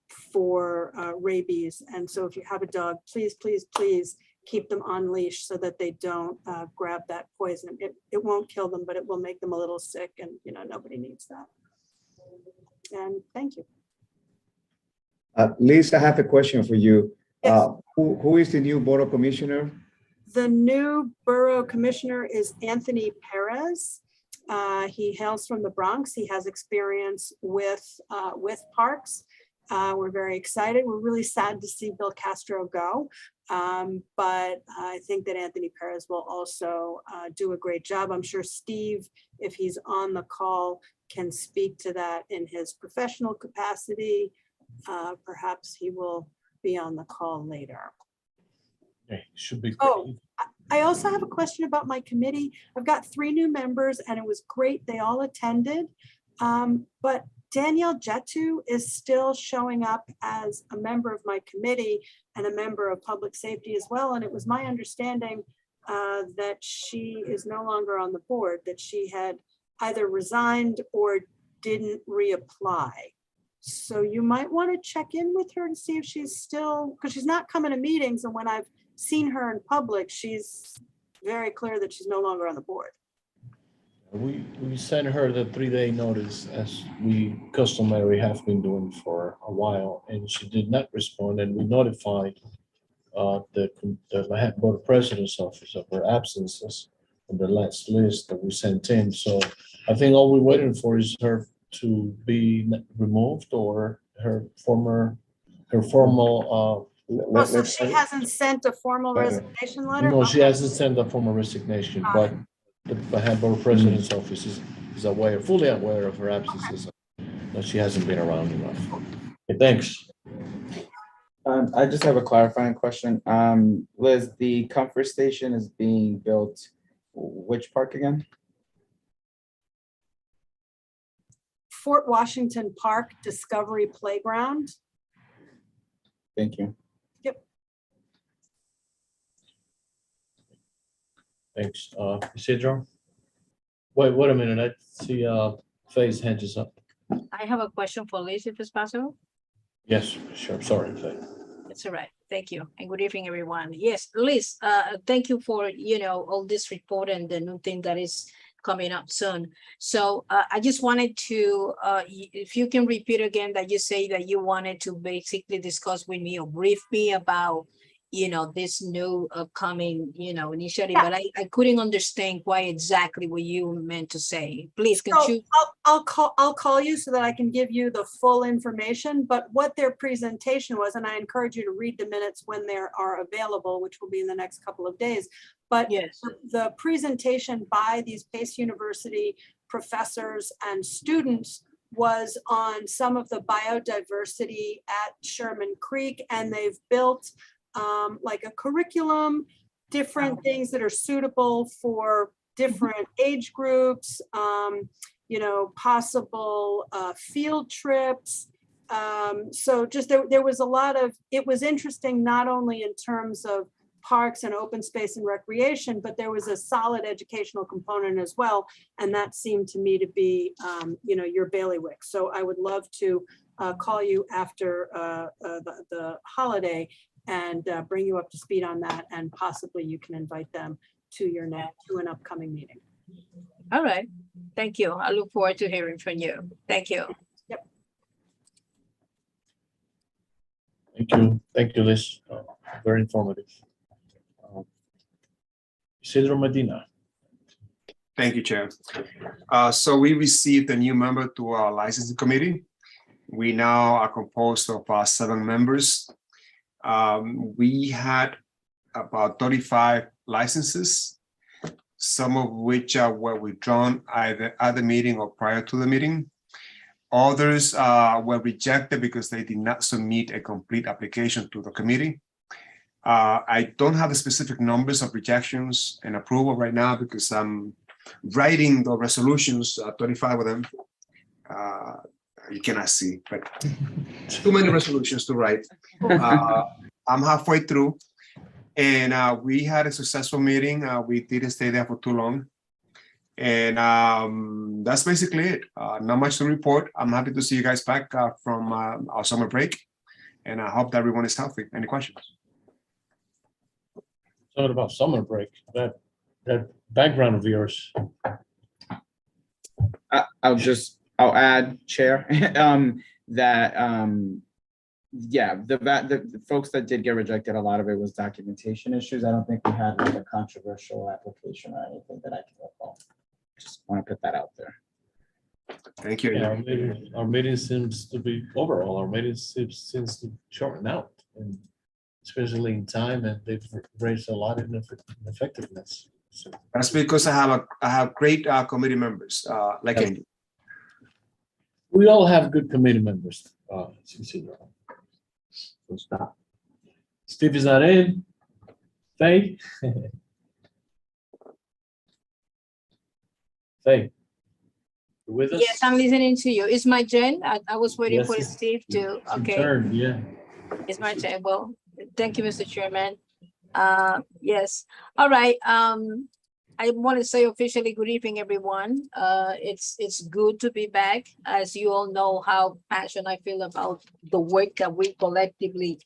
for rabies. And so if you have a dog, please, please, please keep them on leash so that they don't grab that poison. It won't kill them, but it will make them a little sick, and nobody needs that. And thank you. Liz, I have a question for you. Yes. Who is the new Board Commissioner? The new borough commissioner is Anthony Perez. He hails from the Bronx. He has experience with parks. We're very excited. We're really sad to see Bill Castro go. But I think that Anthony Perez will also do a great job. I'm sure Steve, if he's on the call, can speak to that in his professional capacity. Perhaps he will be on the call later. Okay, should be. Oh, I also have a question about my committee. I've got 3 new members and it was great. They all attended. But Danielle Jetu is still showing up as a member of my committee and a member of public safety as well. And it was my understanding that she is no longer on the board, that she had either resigned or didn't reapply. So you might want to check in with her to see if she's still, because she's not coming to meetings. And when I've seen her in public, she's very clear that she's no longer on the board. We sent her the 3-day notice as we customary have been doing for a while, and she did not respond. And we notified the board president's office of her absences on the last list that we sent in. So I think all we're waiting for is her to be removed or her formal. So she hasn't sent a formal resignation letter? No, she hasn't sent a formal resignation, but the board president's office is aware, fully aware of her absences. But she hasn't been around enough. Okay, thanks. I just have a clarifying question. Liz, the comfort station is being built, which park again? Fort Washington Park Discovery Playground. Thank you. Yep. Thanks. Isidro? Wait a minute. I see Faye's hand is up. I have a question for Liz, if it's possible. Yes, sure. Sorry, Faye. It's all right. Thank you. And good evening, everyone. Yes, Liz, thank you for, all this report and the new thing that is coming up soon. So I just wanted to, if you can repeat again that you say that you wanted to basically discuss with me or brief me about, this new upcoming, initiative, Yeah. but I couldn't understand quite exactly what you meant to say. Please, could So you? I'll call you so that I can give you the full information, but what their presentation was, and I encourage you to read the minutes when they are available, which will be in the next couple of days. But yes, the presentation by these Pace University professors and students was on some of the biodiversity at Sherman Creek, and they've built like a curriculum, different things that are suitable for different age groups, possible field trips. So just there was a lot of, it was interesting, not only in terms of parks and open space and recreation, but there was a solid educational component as well. And that seemed to me to be, your bailiwick. So I would love to call you after the holiday and bring you up to speed on that. And possibly you can invite them to an upcoming meeting. all right. Thank you. I look forward to hearing from you. Thank you. Yep. Thank you, Liz. Very informative. Isidro Medina. Thank you, Chair. So we received a new member to our licensing committee. We now are composed of 7 members. We had about 35 licenses, some of which were withdrawn either at the meeting or prior to the meeting. Others were rejected because they did not submit a complete application to the committee. I don't have the specific numbers of rejections and approval right now because I'm writing the resolutions, 35 of them. You cannot see, but too many resolutions to write. I'm halfway through, and we had a successful meeting. We didn't stay there for too long. And that's basically it. Not much to report. I'm happy to see you guys back from our summer break. And I hope that everyone is healthy. Any questions? Talking about summer break, that background of yours. I'll add, Chair, that, yeah, the folks that did get rejected, a lot of it was documentation issues. I don't think we had like a controversial application or anything that I can recall. Just want to put that out there. Thank you. Yeah, our meeting seems to be overall, our meeting seems to shorten out, and especially in time, and they've raised a lot in effectiveness. So, That's because I have great committee members like Yes. Andy. we all have good committee members. So stop. Steve is not in. Faye. Faye. You with us? Yes, I'm listening to you. It's my turn. I was waiting Yes, for it's- Steve to, It's your okay. turn, yeah. It's my turn. Well, thank you, Mr. Chairman. Yes, all right. I want to say officially good evening, everyone. It's good to be back. As you all know how passionate I feel about the work that we collectively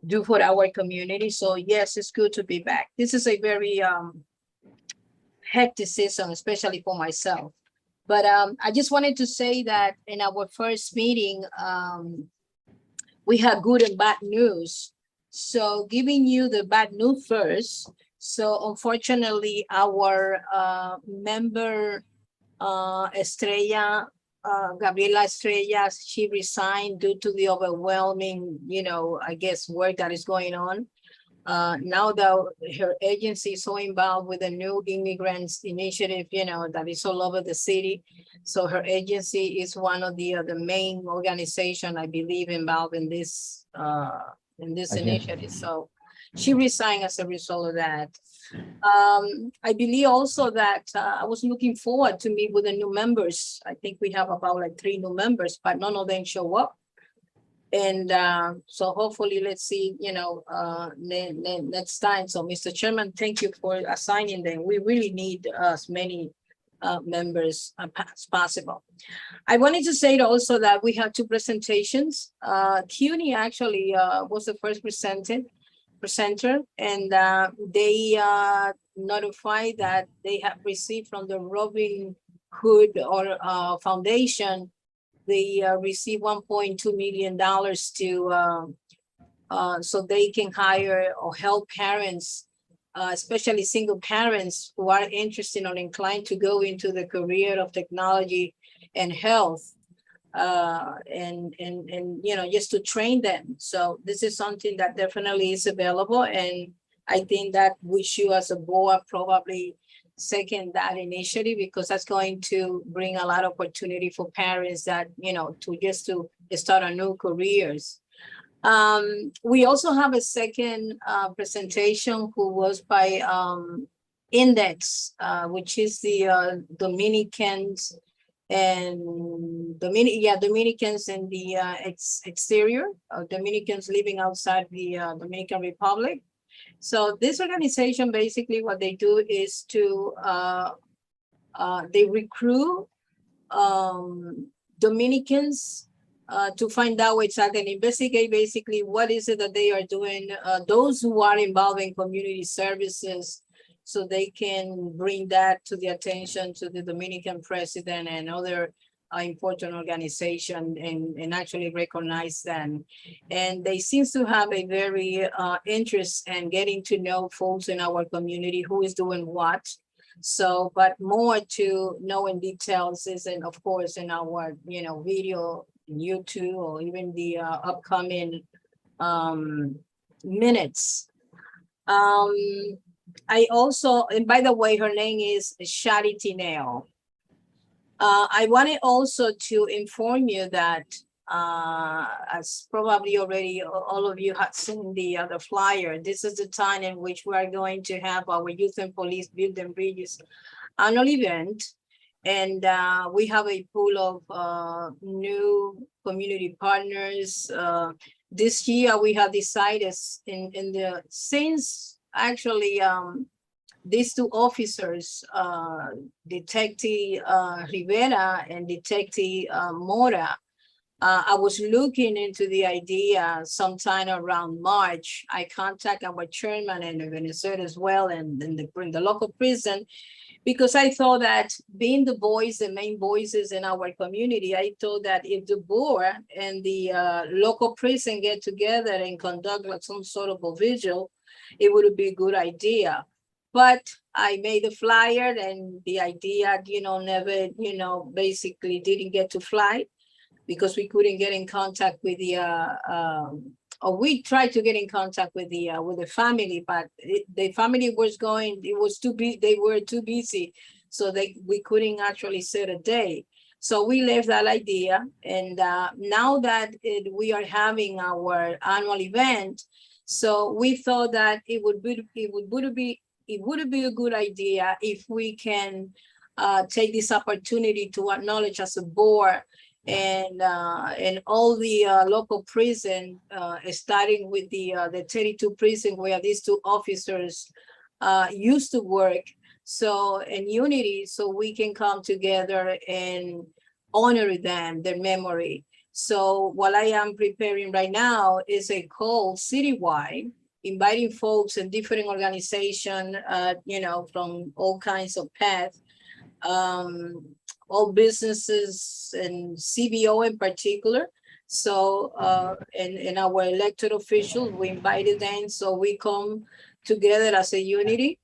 do for our community. So yes, it's good to be back. This is a very hectic season, especially for myself. But I just wanted to say that in our first meeting, we had good and bad news. So giving you the bad news first. So unfortunately, our member Estrella, Gabriela Estrella, she resigned due to the overwhelming, I guess, work that is going on. Now that her agency is so involved with the new immigrants initiative, that is all over the city. So her agency is one of the main organization, I believe, involved in this initiative. So she resigned as a result of that. I believe also that I was looking forward to meet with the new members. I think we have about like 3 new members, but none of them show up. And so hopefully, let's see, next time. So Mr. Chairman, thank you for assigning them. We really need as many members as possible. I wanted to say also that we had 2 presentations. CUNY actually was the first presenter, and they notified that they have received from the Robin Hood or Foundation. They received $1.2 million to so they can hire or help parents, especially single parents who are interested or inclined to go into the career of technology and health, and just to train them. So this is something that definitely is available, and I think that we should, as a board, probably second that initiative, because that's going to bring a lot of opportunity for parents that, to start a new careers. We also have a second presentation who was by Index, which is the Dominicans and Dominicans in the exterior, Dominicans living outside the Dominican Republic. So this organization, basically what they do is to, they recruit Dominicans to find out exactly and investigate basically what is it that they are doing, those who are involved in community services, so they can bring that to the attention to the Dominican president and other important organization and actually recognize them. And they seem to have a very interest in getting to know folks in our community who is doing what. So, but more to know in details is, and of course, in our, video, YouTube, or even the upcoming minutes. I also, and by the way, her name is Shadi Tineo. I wanted also to inform you that, as probably already all of you have seen the other flyer, this is the time in which we are going to have our Youth and Police Build and Bridges annual event. And we have a pool of new community partners. This year we have decided since actually these 2 officers, Detective Rivera and Detective Mora, I was looking into the idea sometime around March. I contact our chairman in Venezuela as well, and the local prison, because I thought that being the main voices in our community, I thought that if the board and the local prison get together and conduct like some sort of a vigil, it would be a good idea. But I made a flyer, and the idea, never, basically didn't get to fly, because we couldn't get in contact with the or we tried to get in contact with the family, but the family was going, they were too busy, so we couldn't actually set a day. So we left that idea, and now that we are having our annual event, so we thought that it would be a good idea if we can take this opportunity to acknowledge as a board and all the local prison, starting with the 32 prison where these two officers used to work, so in unity, so we can come together and honor them, their memory. So what I am preparing right now is a call citywide, inviting folks in different organizations, from all kinds of paths, all businesses and CBO in particular. So, and our elected officials, we invited them, so we come together as a unity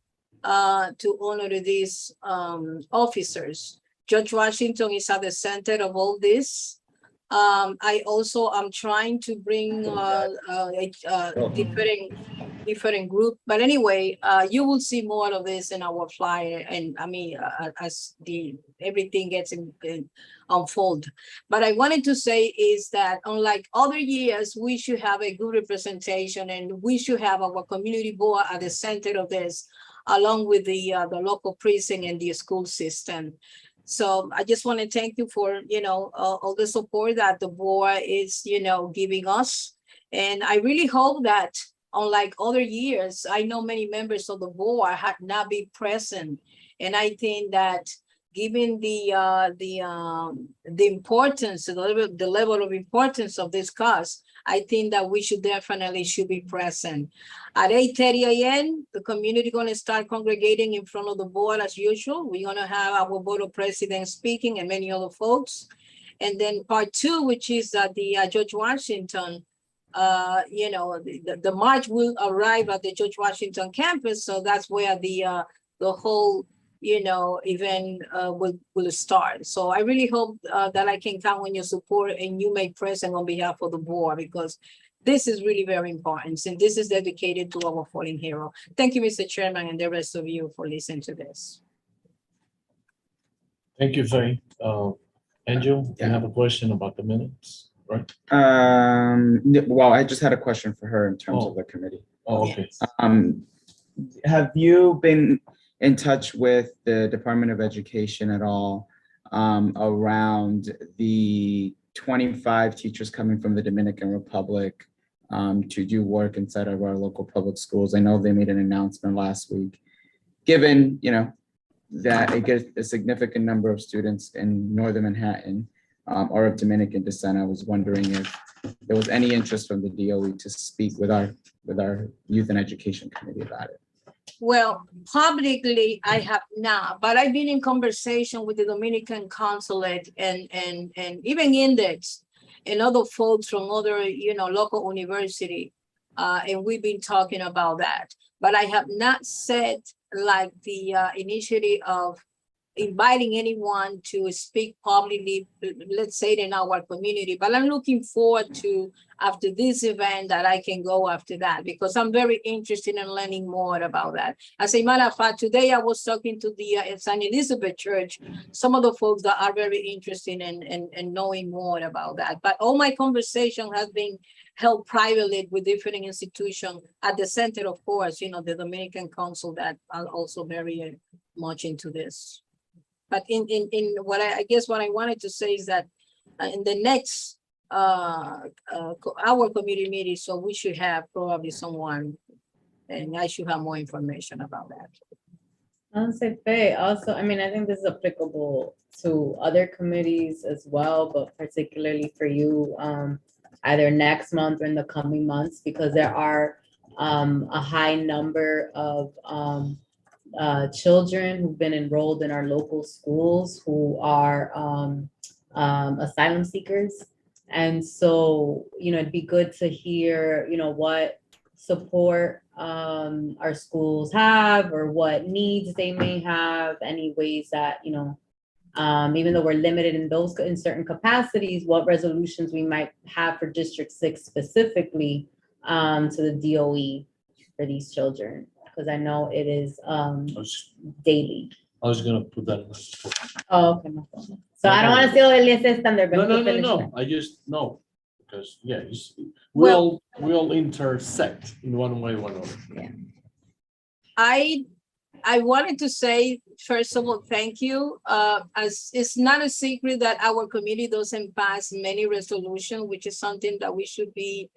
to honor these officers. Judge Washington is at the center of all this. I also am trying to bring different group, but anyway, you will see more of this in our flyer, and I mean, as everything gets unfold. But I wanted to say is that unlike other years, we should have a good representation, and we should have our community board at the center of this, along with the local precinct and the school system. So I just want to thank you for, all the support that the board is, giving us. And I really hope that, unlike other years, I know many members of the board had not been present. And I think that given the importance, the level of importance of this cause, I think that we should be present. At 8:30 a.m., the community going to start congregating in front of the board as usual. We're going to have our board of presidents speaking and many other folks. And then part two, which is the George Washington, the march will arrive at the George Washington campus. So that's where the whole event will start. So I really hope that I can count on your support, and you may present on behalf of the board, because this is really very important, and this is dedicated to our fallen hero. Thank you, Mr. Chairman, and the rest of you for listening to this. Thank you, Faye. Angel, you have a question about the minutes, right? Well, I just had a question for her in terms of the committee. Oh, okay. Have you been in touch with the Department of Education at all around the 25 teachers coming from the Dominican Republic to do work inside of our local public schools? I know they made an announcement last week. Given, that it gets a significant number of students in Northern Manhattan are of Dominican descent, I was wondering if there was any interest from the DOE to speak with our Youth and Education Committee about it. Well, publicly, I have not, but I've been in conversation with the Dominican consulate and even Index and other folks from other, local university. And we've been talking about that, but I have not said like the initiative of inviting anyone to speak publicly, let's say in our community, but I'm looking forward to, after this event, that I can go after that, because I'm very interested in learning more about that. As a matter of fact, today I was talking to the St. Elizabeth Church, some of the folks that are very interested in knowing more about that. But all my conversation has been held privately with different institutions at the center, of course, the Dominican Council that are also very much into this. But in what I guess what I wanted to say is that in the next our community meeting, so we should have probably someone, and I should have more information about that. I'll say Faye, also, I mean, I think this is applicable to other committees as well, but particularly for you, either next month or in the coming months, because there are a high number of children who've been enrolled in our local schools who are asylum seekers. And so, it'd be good to hear, what support our schools have or what needs they may have, any ways that, even though we're limited in certain capacities, what resolutions we might have for District 6 specifically to the DOE for these children, because I know it is daily. I was gonna put that in. Oh, okay. No problem. So I don't want to steal Elias's thunder, but No. I just, no, because, yeah, we all intersect in one way or another. Yeah. I wanted to say, first of all, thank you. As it's not a secret that our committee doesn't pass many resolutions, which is something that we should be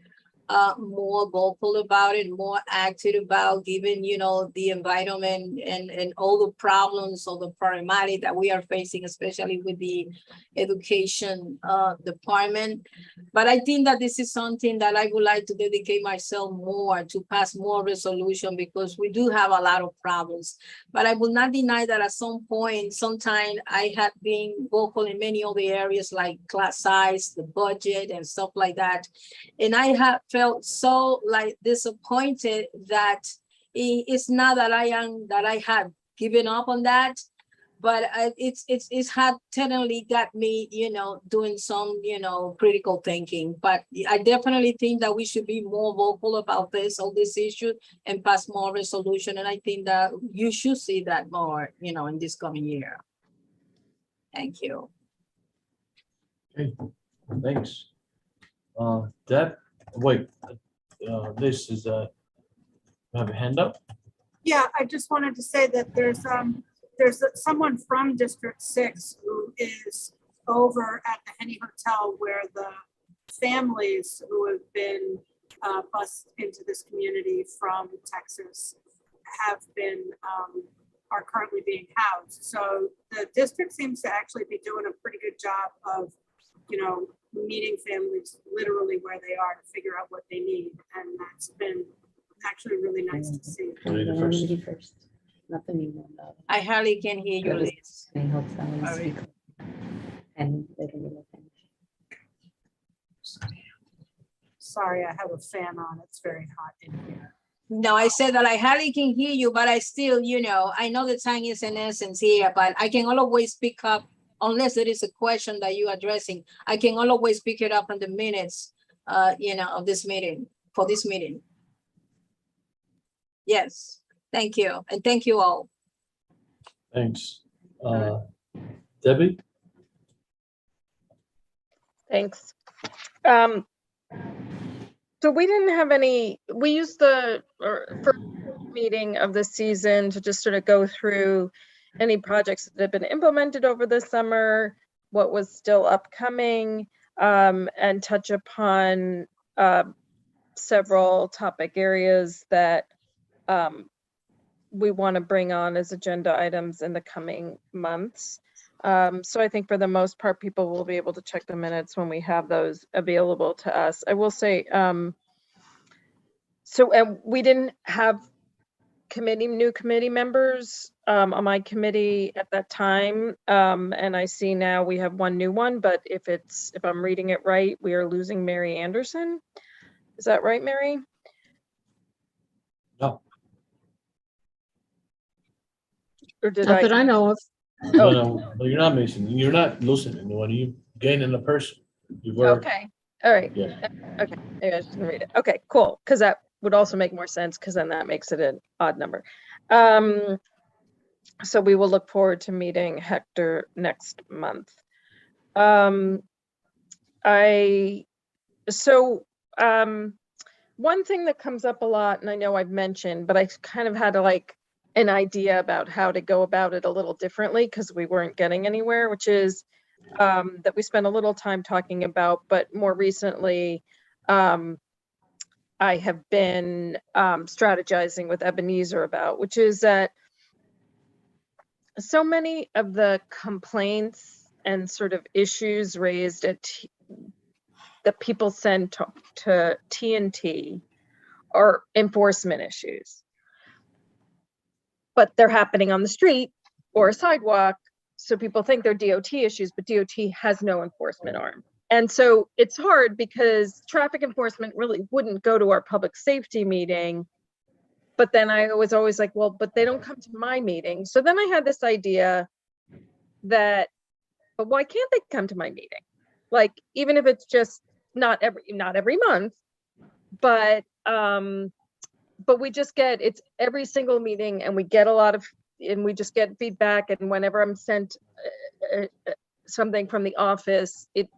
more vocal about it, more active about, given, the environment and all the problems or the problematic that we are facing, especially with the education department. But I think that this is something that I would like to dedicate myself more to pass more resolution, because we do have a lot of problems. But I will not deny that at some point, sometime I have been vocal in many other areas like class size, the budget and stuff like that. And I have felt so disappointed that it's not that I have given up on that, but it's had tenderly got me, doing some, critical thinking. But I definitely think that we should be more vocal about all this issue and pass more resolution. And I think that you should see that more, in this coming year. Thank you. Okay, thanks. Deb, wait, this is you have a hand up? Yeah, I just wanted to say that there's someone from District 6 who is over at the Henny Hotel, where the families who have been bused into this community from Texas are currently being housed. So the district seems to actually be doing a pretty good job of, meeting families literally where they are to figure out what they need. And that's been actually really nice to see. First. Nothing more. I hardly can hear you, Liz. Sorry, I have a fan on. It's very hot in here. No, I said that I hardly can hear you, but I still, I know the time is in essence here, but I can always pick up, unless there is a question that you're addressing, I can always pick it up in the minutes, of this meeting, for this meeting. Yes, thank you. And thank you all. Thanks. Debbie? Thanks. So we didn't have we used the first meeting of the season to just sort of go through any projects that have been implemented over the summer, what was still upcoming, and touch upon several topic areas that we want to bring on as agenda items in the coming months. So I think for the most part, people will be able to check the minutes when we have those available to us. I will say, we didn't have new committee members on my committee at that time. And I see now we have one new one, but if I'm reading it right, we are losing Mary Anderson. Is that right, Mary? No. Or did Not that I know of. No, you're not missing. You're not losing anyone. You gaining a person. Okay. All right. Yeah. Okay. Maybe I just didn't read it. Okay, cool. Because that would also make more sense, because then that makes it an odd number. So we will look forward to meeting Hector next month. One thing that comes up a lot, and I know I've mentioned, but I kind of had an idea about how to go about it a little differently, because we weren't getting anywhere, which is that we spent a little time talking about, but more recently, I have been strategizing with Ebenezer about, which is that so many of the complaints and sort of issues raised at that people send to TNT are enforcement issues. But they're happening on the street or a sidewalk, so people think they're DOT issues, but DOT has no enforcement arm. And so it's hard because traffic enforcement really wouldn't go to our public safety meeting. But then I was always like, well, but they don't come to my meeting. So then I had this idea that, but why can't they come to my meeting? Like, even if it's just not every month, but we just get, it's every single meeting and we get a lot of, and we just get feedback. And whenever I'm sent something from the office, it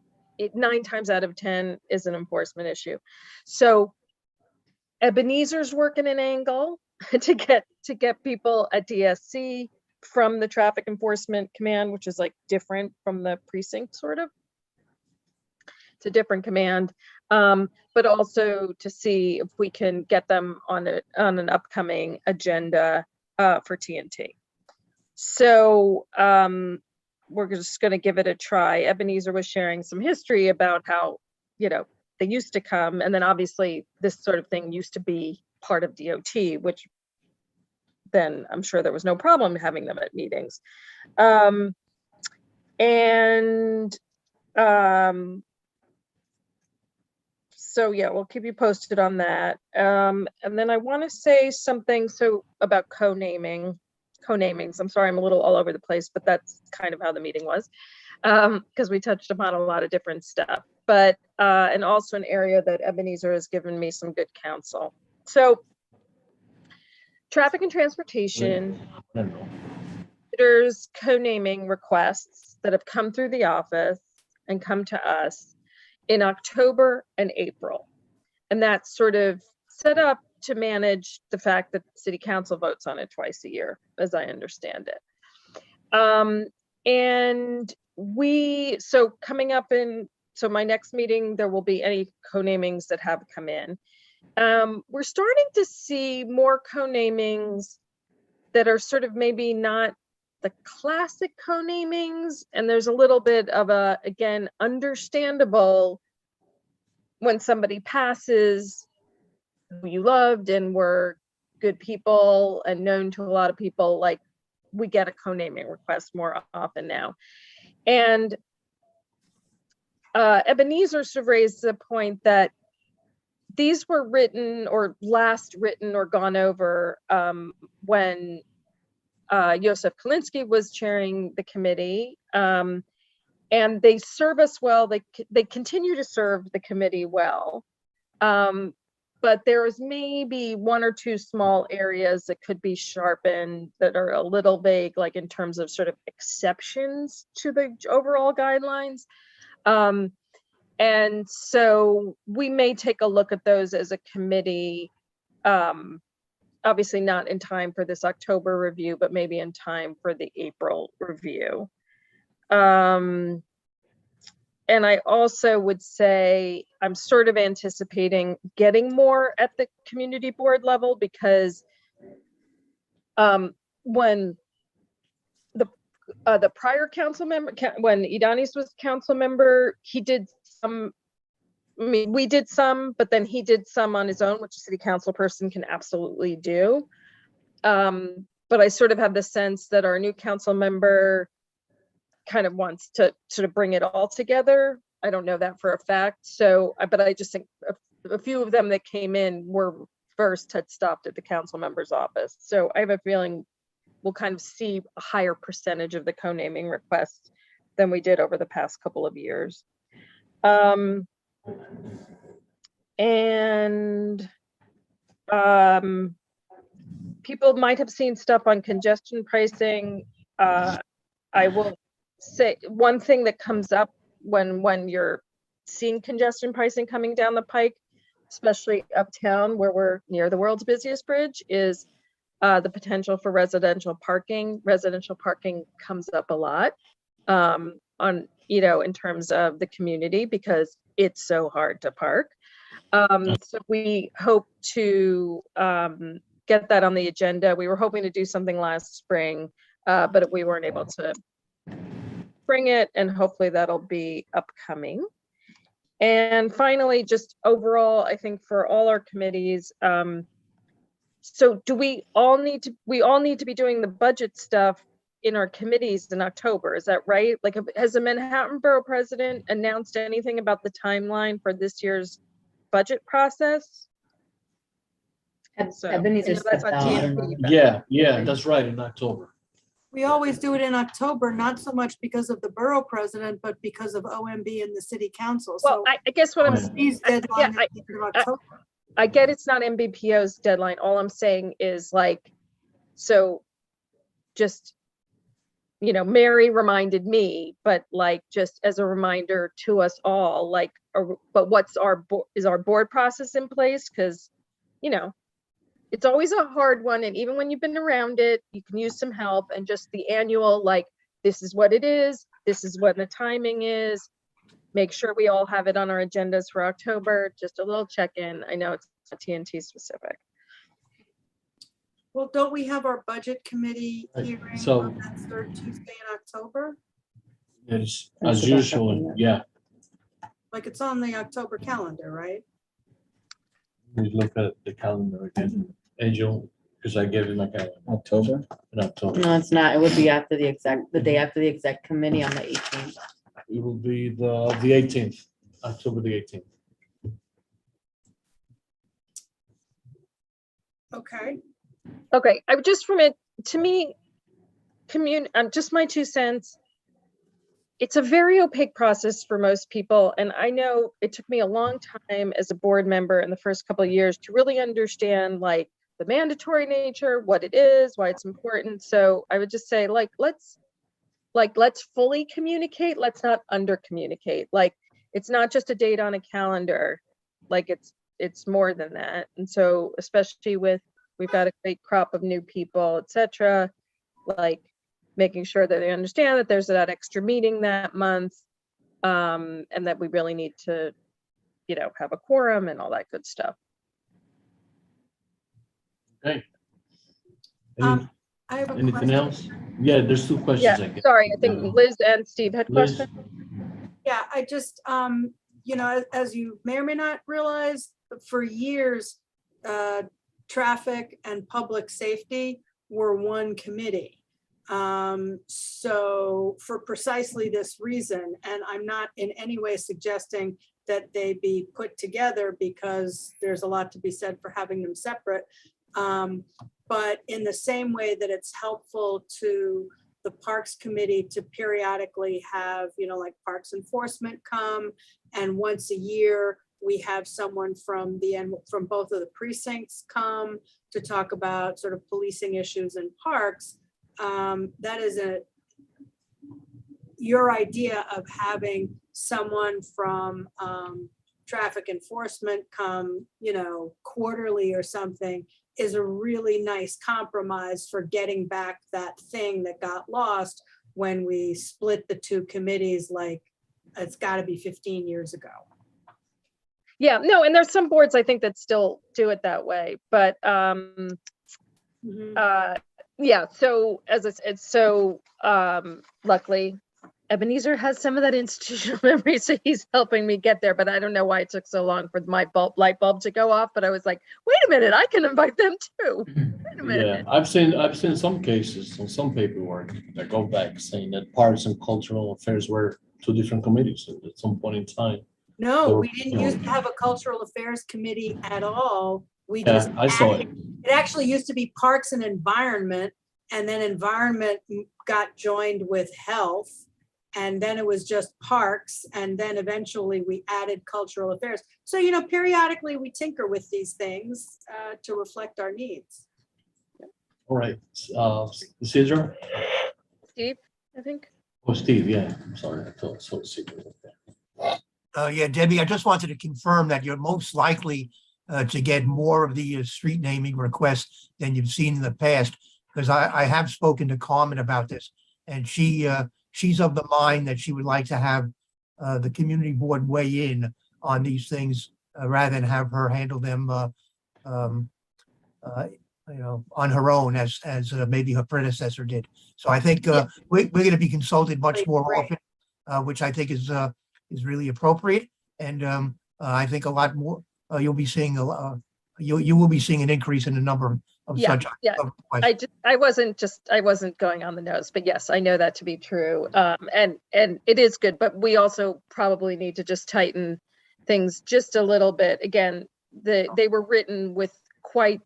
9 times out of 10 is an enforcement issue. So Ebenezer's working an angle to get people at DSC from the traffic enforcement command, which is like different from the precinct, sort of. It's a different command, but also to see if we can get them on an upcoming agenda for TNT. So we're just going to give it a try. Ebenezer was sharing some history about how, they used to come, and then obviously this sort of thing used to be part of DOT, which then I'm sure there was no problem having them at meetings. So yeah, we'll keep you posted on that. And then I want to say something about co-namings. I'm sorry, I'm a little all over the place, but that's kind of how the meeting was, because we touched upon a lot of different stuff. But and also an area that Ebenezer has given me some good counsel. So traffic and transportation considers co-naming requests that have come through the office and come to us in October and April. And that's sort of set up to manage the fact that the city council votes on it twice a year, as I understand it. And so coming up so my next meeting, there will be any co-namings that have come in. We're starting to see more co-namings that are sort of maybe not the classic co-namings, and there's a little bit of again, understandable when somebody passes who you loved and were good people and known to a lot of people, like we get a co-naming request more often now. And Ebenezer sort of raised the point that these were written or last written or gone over when Joseph Kalinske was chairing the committee, and they serve us well. They continue to serve the committee well, but there's maybe 1 or 2 small areas that could be sharpened that are a little vague, like in terms of sort of exceptions to the overall guidelines. And so we may take a look at those as a committee, obviously not in time for this October review, but maybe in time for the April review. And I also would say I'm sort of anticipating getting more at the community board level, because when the prior council member, when Idanis was council member, he did some, we did some, but then he did some on his own, which a city council person can absolutely do. But I sort of have the sense that our new council member kind of wants to sort of bring it all together. I don't know that for a fact. So, but I just think a few of them that came in were first had stopped at the council member's office. So I have a feeling we'll kind of see a higher percentage of the co-naming requests than we did over the past couple of years. People might have seen stuff on congestion pricing. I will say one thing that comes up when you're seeing congestion pricing coming down the pike, especially uptown where we're near the world's busiest bridge, is the potential for residential parking. Residential parking comes up a lot in terms of the community, because it's so hard to park. So we hope to get that on the agenda. We were hoping to do something last spring but we weren't able to bring it, and hopefully that'll be upcoming. And finally, just overall, I think for all our committees, so do we all need to be doing the budget stuff in our committees in October, is that right? Like, has the Manhattan Borough President announced anything about the timeline for this year's budget process? So, I Ebenezer know that's stepped not out. TNT, but- Yeah, that's right, in October. We always do it in October, not so much because of the borough president, but because of OMB and the city council. Well, So I guess what I'm, these deadline I- is the end of October. I get it's not MBPO's deadline. All I'm saying is like, so just, Mary reminded me, but like, just as a reminder to us all, like, but is our board process in place? Cause, it's always a hard one. And even when you've been around it, you can use some help, and just the annual, like, this is what it is. This is what the timing is. Make sure we all have it on our agendas for October. Just a little check-in. I know it's not TNT specific. Well, don't we have our budget committee Right, hearing so- on that third Tuesday in October? It's That's as the best usual, option. yeah. Like, it's on the October calendar, right? We look at the calendar again, Angel, because I gave him like October. an October. No, it's not. It would be after the day after the exec committee on the 18th. It will be the 18th, October the 18th. Okay. Okay, I would just to me, just my 2 cents. It's a very opaque process for most people. And I know it took me a long time as a board member in the first couple of years to really understand like the mandatory nature, what it is, why it's important. So I would just say, let's fully communicate. Let's not under communicate. Like, it's not just a date on a calendar. Like, it's more than that. And so, especially we've got a great crop of new people, et cetera, like making sure that they understand that there's that extra meeting that month, and that we really need to, have a quorum and all that good stuff. Okay. I have a Anything question. else? Yeah, there's 2 questions, I Yeah, guess. sorry, I think Liz and Steve had Liz, questions. Yeah, I just, as you may or may not realize, for years, traffic and public safety were one committee. So for precisely this reason, and I'm not in any way suggesting that they be put together because there's a lot to be said for having them separate. But in the same way that it's helpful to the Parks Committee to periodically have, like Parks Enforcement come, and once a year, we have someone from both of the precincts come to talk about sort of policing issues in parks. That is your idea of having someone from traffic enforcement come, quarterly or something, is a really nice compromise for getting back that thing that got lost when we split the 2 committees, like it's got to be 15 years ago. Yeah, no, and there's some boards I think that still do it that way, but yeah, so as I said, luckily Ebenezer has some of that institutional memory, so he's helping me get there, but I don't know why it took so long for my light bulb to go off, but I was like, wait a minute, I can invite them too. Wait a minute. yeah, I've seen some cases on some paperwork that go back saying that Parks and Cultural Affairs were 2 different committees at some point in time. No, So, we didn't used to have a cultural affairs committee at all. We Yeah, just, I saw it. it actually used to be Parks and Environment, and then Environment got joined with Health, and then it was just Parks, and then eventually we added Cultural Affairs. So, periodically we tinker with these things to reflect our needs. All right, Cesar? Steve, I think. Oh, Steve, yeah, I'm sorry, I thought so. Yeah, Debbie, I just wanted to confirm that you're most likely to get more of the street naming requests than you've seen in the past, because I have spoken to Carmen about this, and she's of the mind that she would like to have the community board weigh in on these things rather than have her handle them on her own as maybe her predecessor did. So I think we're going to be consulted much more often, which I think is really appropriate. And I think a lot more you'll be seeing you will be seeing an increase in the number of such. I wasn't going on the nose, but yes, I know that to be true. And it is good, but we also probably need to just tighten things just a little bit. Again, they were written with quite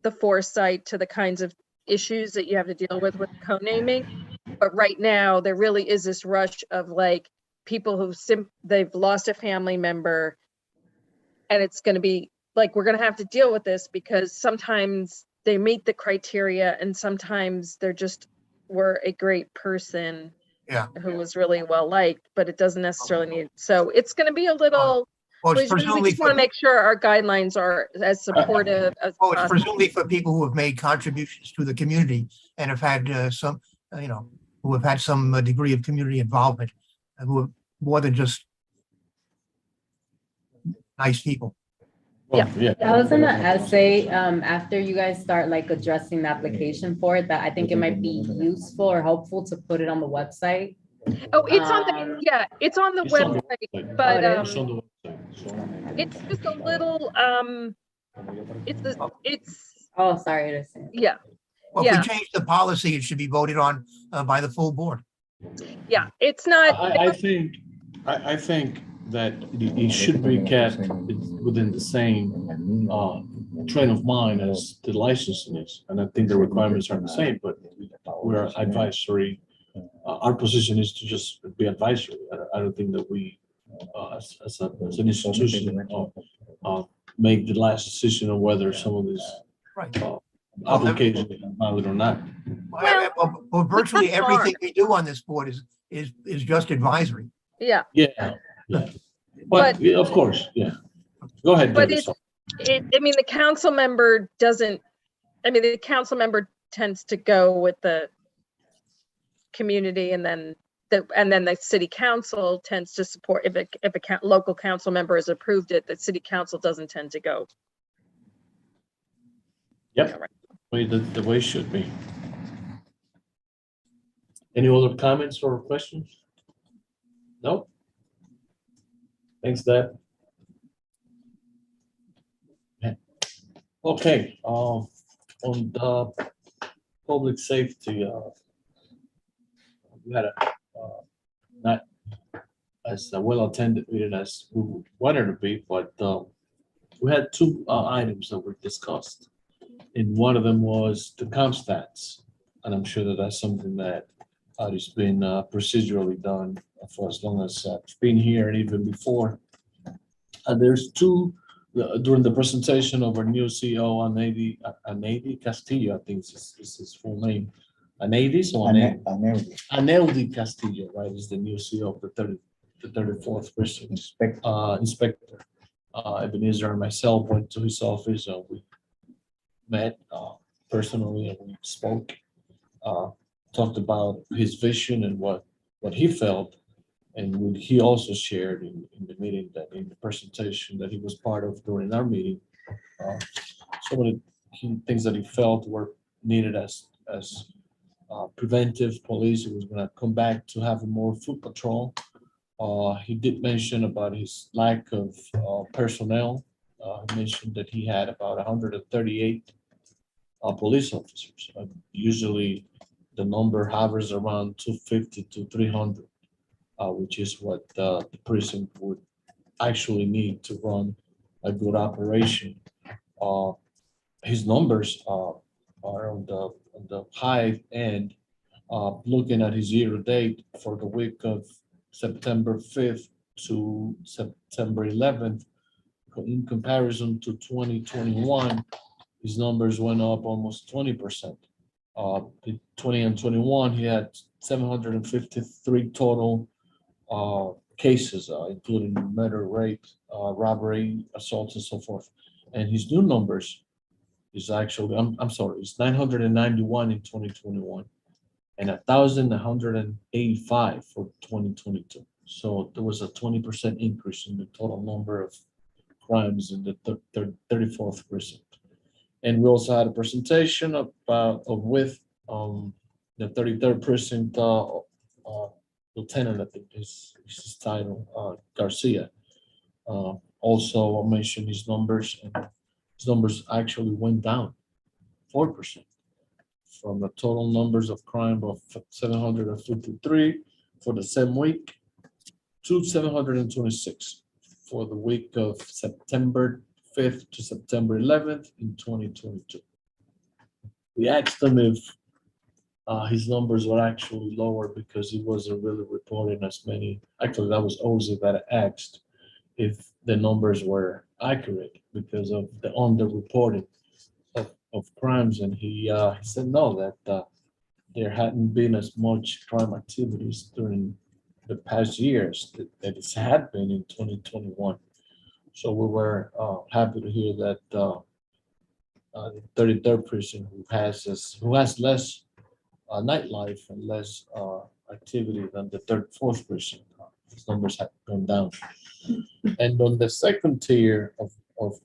the foresight to the kinds of issues that you have to deal with co-naming. But right now, there really is this rush of like people they've lost a family member, and it's going to be like, we're going to have to deal with this because sometimes they meet the criteria and sometimes they're just were a great person who was really well liked, but it doesn't necessarily need. So it's going to be a little. We just want to make sure our guidelines are as supportive as possible. It's presumably for people who have made contributions to the community and have had who have had some degree of community involvement, and who are more than just nice people. Yeah. I was gonna say, after you guys start like addressing the application for it, that I think it might be useful or helpful to put it on the website. Oh, it's on the it's on the website, but it's just a little it's oh, sorry. Yeah. Well, if we change the policy, it should be voted on by the full board. Yeah, it's not. I think that it should be kept within the same train of mind as the licensing is, and I think the requirements are the same. But we're advisory. Our position is to just be advisory. I don't think that we, as an institution, make the last decision on whether some of these applications are valid or not. Well, virtually everything we do on this board is just advisory. Yeah. But of course, Go ahead. But I mean, the council member doesn't. I mean, the council member tends to go with the community, and then the city council tends to support. If a local council member has approved it, the city council doesn't tend to go. Yep. The way it should be. Any other comments or questions? No. Thanks, Deb. Okay. On the public safety, we had a not as well attended meeting as we wanted to be, but we had two items that were discussed. And one of them was the comp stats, and I'm sure that that's something that has been procedurally done for as long as I've been here and even before. And there's two during the presentation of our new CEO, Aneldi Castillo, I think is his full name. Aneldi Castillo, right, is the new CEO of the 34th Precinct Inspector. Ebenezer and myself went to his office. We met personally and we spoke, talked about his vision and what he felt, and what he also shared in the meeting, that in the presentation that he was part of during our meeting. Some of the key things that he felt were needed as preventive police. He was going to come back to have a more foot patrol. He did mention about his lack of personnel. He mentioned that he had about 138 police officers. Usually the number hovers around 250 to 300, which is what the precinct would actually need to run a good operation. His numbers are on the high end. Looking at his year to date for the week of September 5th to September 11th, in comparison to 2021, his numbers went up almost 20%. In 20 and 21, he had 753 total cases, including murder, rape, robbery, assault, and so forth. And his new numbers is actually, I'm sorry, it's 991 in 2021 and 1,185 for 2022. So there was a 20% increase in the total number of crimes in the 34th precinct. And we also had a presentation with the 33rd precinct lieutenant, I think is his title, Garcia. Also mentioned his numbers, and his numbers actually went down 4% from the total numbers of crime of 753 for the same week to 726 for the week of September 5th to September 11th in 2022. We asked him if his numbers were actually lower because he wasn't really reporting as many. Actually, that was Ozzy that asked if the numbers were accurate because of the underreporting of crimes, and he said no, that there hadn't been as much crime activities during the past years that it had been in 2021. So we were happy to hear that the 33rd precinct, who has less nightlife and less activity than the 4th precinct, his numbers have gone down. And on the second tier of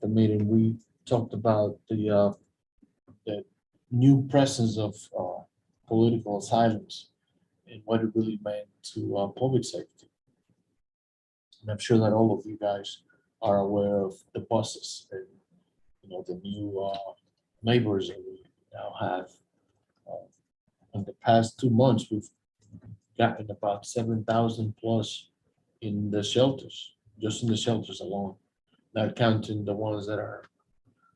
the meeting, we talked about the new presence of political asylums and what it really meant to public safety. And I'm sure that all of you guys are aware of the buses and the new neighbors that we now have. In the past 2 months, we've gotten about 7,000 plus in the shelters, just in the shelters alone, not counting the ones that are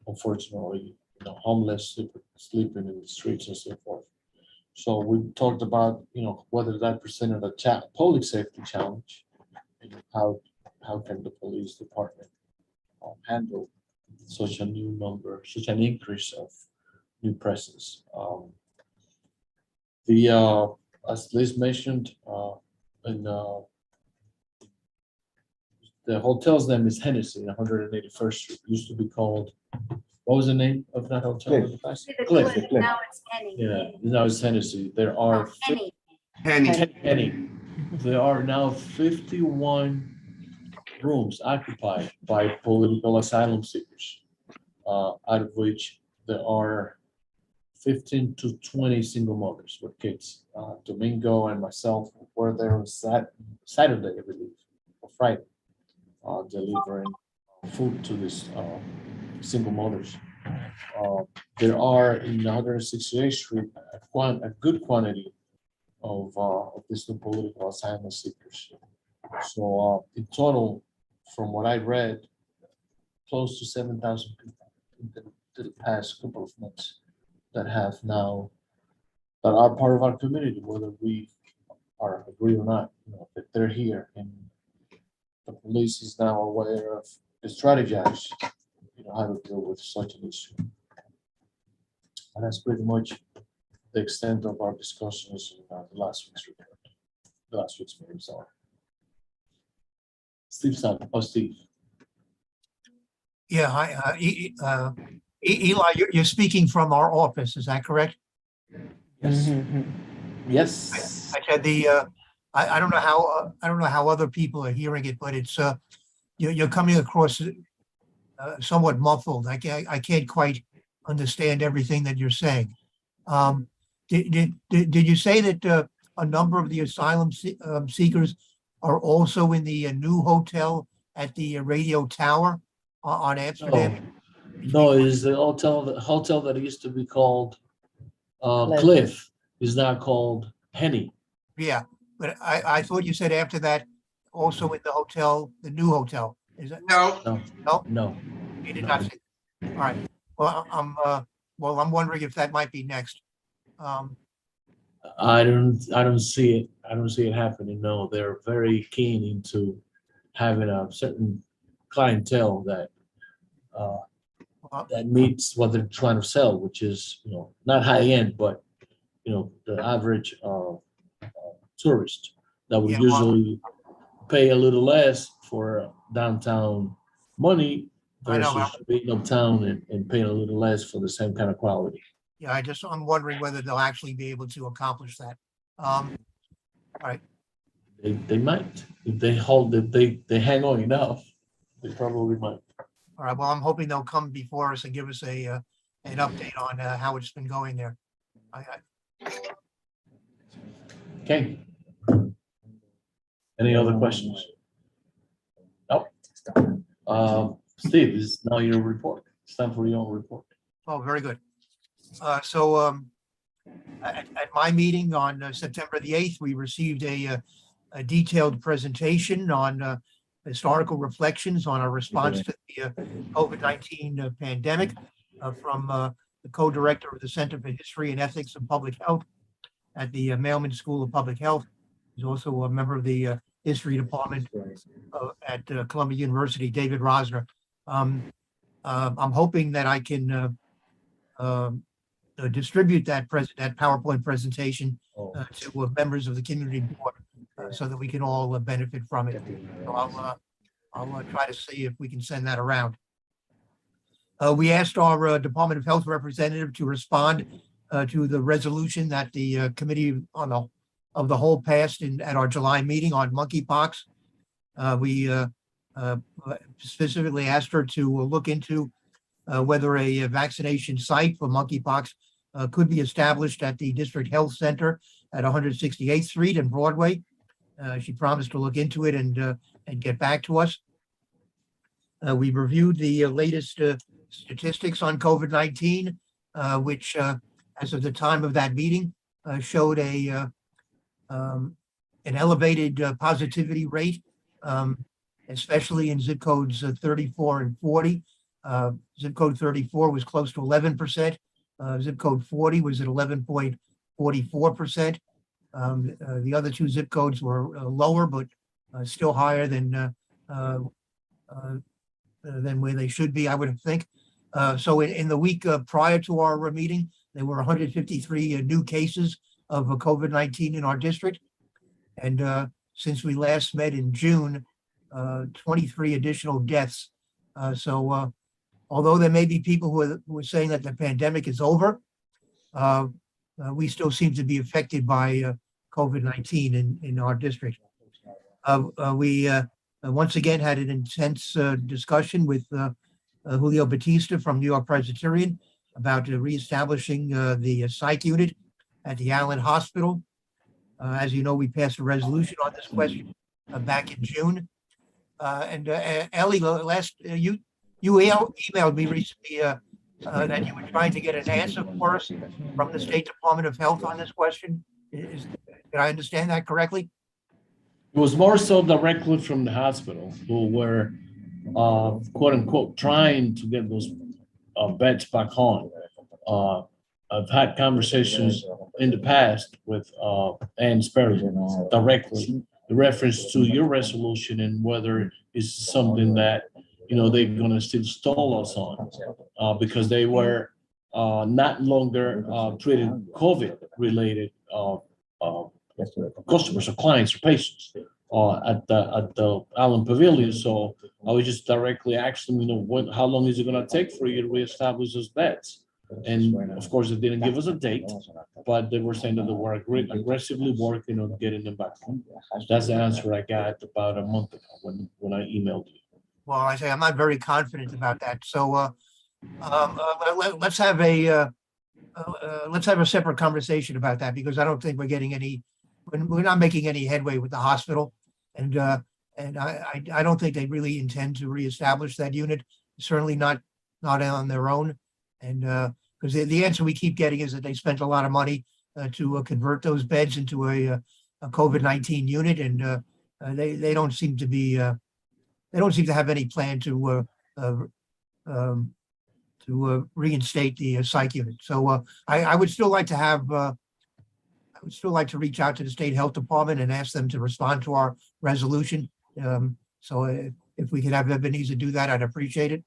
unfortunately homeless, sleeping in the streets and so forth. So we talked about whether that presented a public safety challenge, and how can the police department handle such a new number, such an increase of new presence. As Liz mentioned, in the hotel's name is Hennessy, 181st Street. Used to be called, what was the name of that hotel? in the past? Cliff. Now it's Henny. Yeah, now it's Hennessy. There are Henny. Henny. There are now 51 rooms occupied by political asylum seekers, out of which there are 15 to 20 single mothers with kids. Domingo and myself were there on Saturday, I believe, or Friday, delivering food to these single mothers. There are in 168th Street a good quantity of these new political asylum seekers. So in total, from what I read, close to 7,000 people in the past couple of months that are part of our community, whether we are agree or not, that they're here, and the police is now aware of the strategize, how to deal with such an issue. And that's pretty much the extent of our discussions in the last week's meeting. Sorry. Steve. Yeah, hi, Eli, you're speaking from our office, is that correct? Yes. Yes. I said I don't know how other people are hearing it, but it's you're coming across somewhat muffled. I can't quite understand everything that you're saying. Did you say that a number of the asylum seekers are also in the new hotel at the radio tower on Amsterdam? No, it is the hotel that used to be called Cliff is now called Henny. Yeah, but I thought you said after that also in the hotel, the new hotel. Is that? No. You did not say. All right. Well, I'm wondering if that might be next. I don't see it. I don't see it happening. No, they're very keen into having a certain clientele that that meets what they're trying to sell, which is not high end, but the average tourist that would usually pay a little less for downtown money versus being uptown and paying a little less for the same kind of quality. Yeah, I'm wondering whether they'll actually be able to accomplish that. All right. They might if they hang on enough. They probably might. All right. Well, I'm hoping they'll come before us and give us a an update on how it's been going there. Okay. Any other questions? Nope. Steve, this is now your report. It's time for your own report. Oh, very good. So at my meeting on September the 8th, we received a detailed presentation on historical reflections on our response to the COVID-19 pandemic from the co-director of the Center for History and Ethics of Public Health at the Mailman School of Public Health. He's also a member of the History Department at Columbia University, David Rosner. I'm hoping that I can distribute that PowerPoint presentation to members of the community board so that we can all benefit from it. So I'll try to see if we can send that around. We asked our Department of Health representative to respond to the resolution that the committee of the whole passed at our July meeting on monkeypox. We specifically asked her to look into whether a vaccination site for monkeypox could be established at the District Health Center at 168th Street and Broadway. She promised to look into it and get back to us. We reviewed the latest statistics on COVID-19, which, as of the time of that meeting, showed an elevated positivity rate, especially in zip codes 34 and 40. Zip code 34 was close to 11%. Zip code 40 was at 11.44%. The other two zip codes were lower, but still higher than where they should be, I would think. So in the week prior to our meeting, there were 153 new cases of COVID-19 in our district. And since we last met in June, 23 additional deaths. So although there may be people who are saying that the pandemic is over, we still seem to be affected by COVID-19 in our district. We once again had an intense discussion with Julio Batista from New York Presbyterian about reestablishing the psych unit at the Allen Hospital. As you know, we passed a resolution on this question back in June. And Ellie, you emailed me recently that you were trying to get an answer for us from the State Department of Health on this question. Did I understand that correctly? It was more so directly from the hospital who were, quote unquote, trying to get those beds back on. I've had conversations in the past with Ann Sperry directly in reference to your resolution and whether it's something that, you know, they're going to still stall us on because they were not longer treating COVID-related customers or clients or patients at the Allen Pavilion. So I was just directly asking them, you know, how long is it going to take for you to reestablish those beds? And of course, they didn't give us a date, but they were saying that they were aggressively working on getting them back. That's the answer I got about a month ago when I emailed you. Well, I say I'm not very confident about that. So let's have a separate conversation about that because I don't think we're getting we're not making any headway with the hospital, and I don't think they really intend to reestablish that unit. Certainly not on their own, and because the answer we keep getting is that they spent a lot of money to convert those beds into a COVID-19 unit, and they don't seem to be they don't seem to have any plan to reinstate the psych unit. So I would still like to have I would still like to reach out to the State Health Department and ask them to respond to our resolution. So if we could have Ebenezer do that, I'd appreciate it.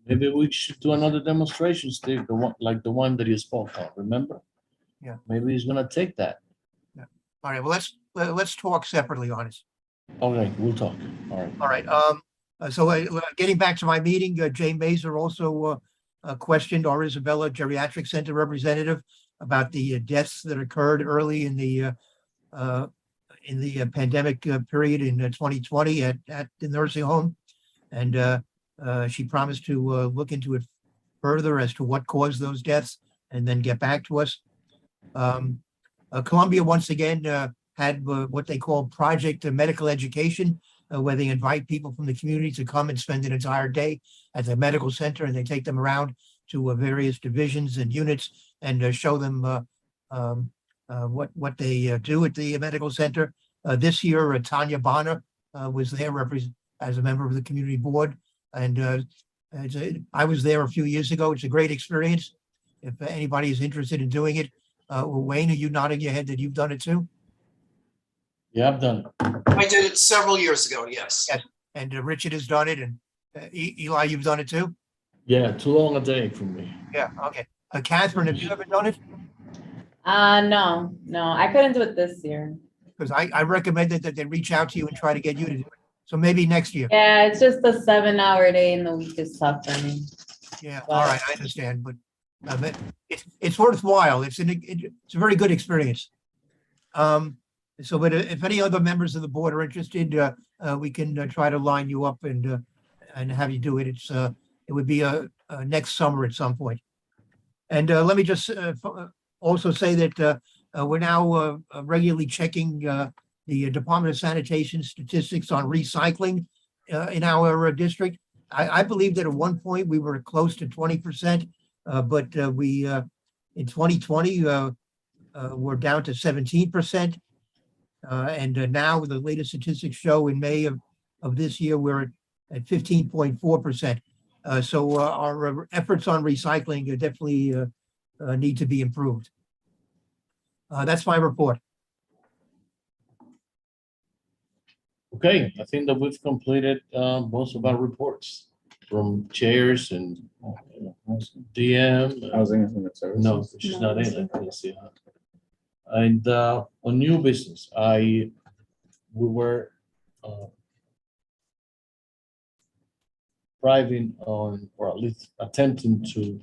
Maybe we should do another demonstration, Steve, the one that you spoke of, remember? Yeah. Maybe he's gonna take that. Yeah. All right, well, let's talk separately on this. Okay, we'll talk. All right. All right. So getting back to my meeting, Jay Mazer also questioned our Isabella Geriatric Center representative about the deaths that occurred early in the pandemic period in 2020 at the nursing home. And she promised to look into it further as to what caused those deaths and then get back to us. Columbia, once again, had what they call Project Medical Education, where they invite people from the community to come and spend an entire day at the medical center, and they take them around to various divisions and units and show them what they do at the medical center. This year, Tanya Bonner was there as a member of the community board, and I was there a few years ago. It's a great experience. If anybody is interested in doing it, Wayne, are you nodding your head that you've done it too? Yeah, I've done it. I did it several years ago, yes. Yes. And Richard has done it, and Eli, you've done it too? Yeah, too long a day for me. Yeah, okay. Catherine, have you ever done it? No, I couldn't do it this year. Because I recommended that they reach out to you and try to get you to do it. So maybe next year. Yeah, it's just a 7-hour day in the week is tough for me. Yeah, all right, I understand, but it's worthwhile. It's a very good experience. So, but if any other members of the board are interested, we can try to line you up and have you do it. It would be next summer at some point. And let me just also say that we're now regularly checking the Department of Sanitation statistics on recycling in our district. I believe that at one point we were close to 20%, but we in 2020 we're down to 17%. And now the latest statistics show in May of this year, we're at 15.4%. So our efforts on recycling definitely need to be improved. That's my report. Okay, I think that we've completed most of our reports from chairs and DM. Housing and Human Services. No, she's not in. I couldn't see her. And on new business, we were striving on, or at least attempting to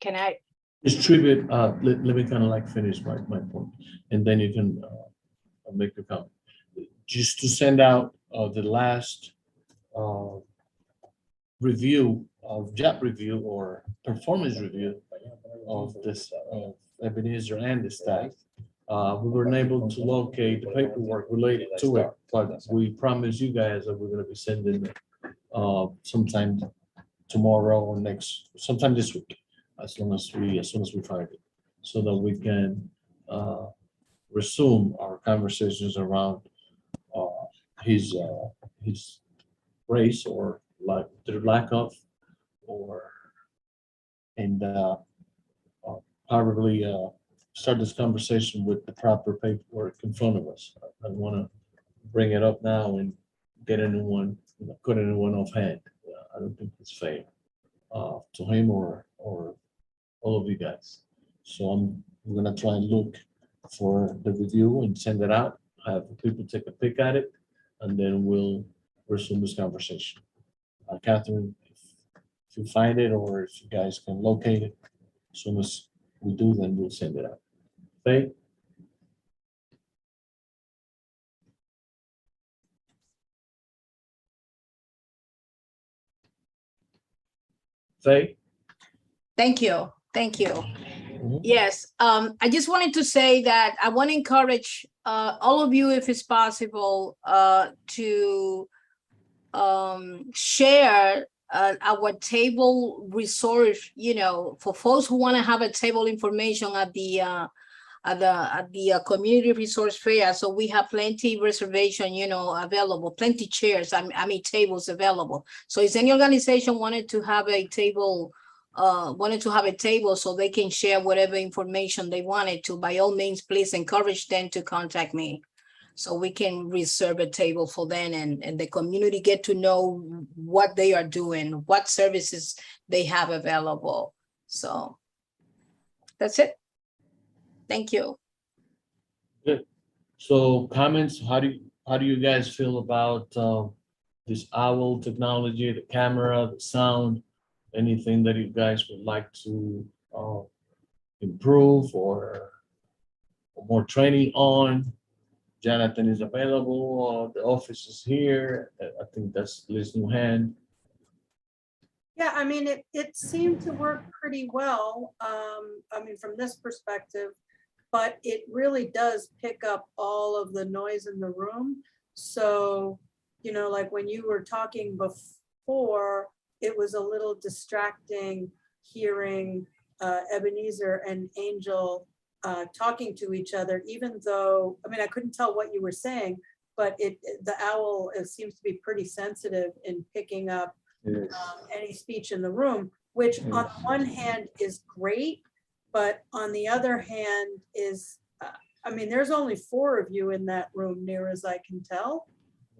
Can I? distribute. Let me kind of like finish my point, and then you can make your comment. Just to send out the last review of job review or performance review of this Ebenezer and the staff. We weren't able to locate the paperwork related to it, but we promise you guys that we're going to be sending it sometime tomorrow or sometime this week, as soon as we find it, so that we can resume our conversations around his race or lack of, and probably start this conversation with the proper paperwork in front of us. I want to bring it up now and get a new one, put a new one offhand. I don't think it's fair to him or all of you guys. So I'm gonna try and look for the review and send it out, have people take a pick at it, and then we'll resume this conversation. Catherine, if you find it or if you guys can locate it, as soon as we do, then we'll send it out. Faye? Faye? Thank you. Thank you. Mhm. Yes, I just wanted to say that I want to encourage all of you, if it's possible, to share our table resource, for folks who want to have a table information at the community resource fair. So we have plenty reservation, available, plenty chairs, I mean tables available. So if any organization wanted to have a table so they can share whatever information they wanted to, by all means, please encourage them to contact me so we can reserve a table for them and the community get to know what they are doing, what services they have available. So that's it. Thank you. Good. So comments, how do you guys feel about this OWL technology, the camera, the sound, anything that you guys would like to improve or more training on? Jonathan is available. The office is here. I think that's Liz Newhand. Yeah, I mean, it seemed to work pretty well, I mean, from this perspective, but it really does pick up all of the noise in the room. So, you know, like when you were talking before, it was a little distracting hearing Ebenezer and Angel talking to each other, even though, I mean, I couldn't tell what you were saying, but the owl, it seems to be pretty sensitive in picking up any speech in the room, which on the one hand is great, but on the other hand is, I mean, there's only 4 of you in that room, near as I can tell.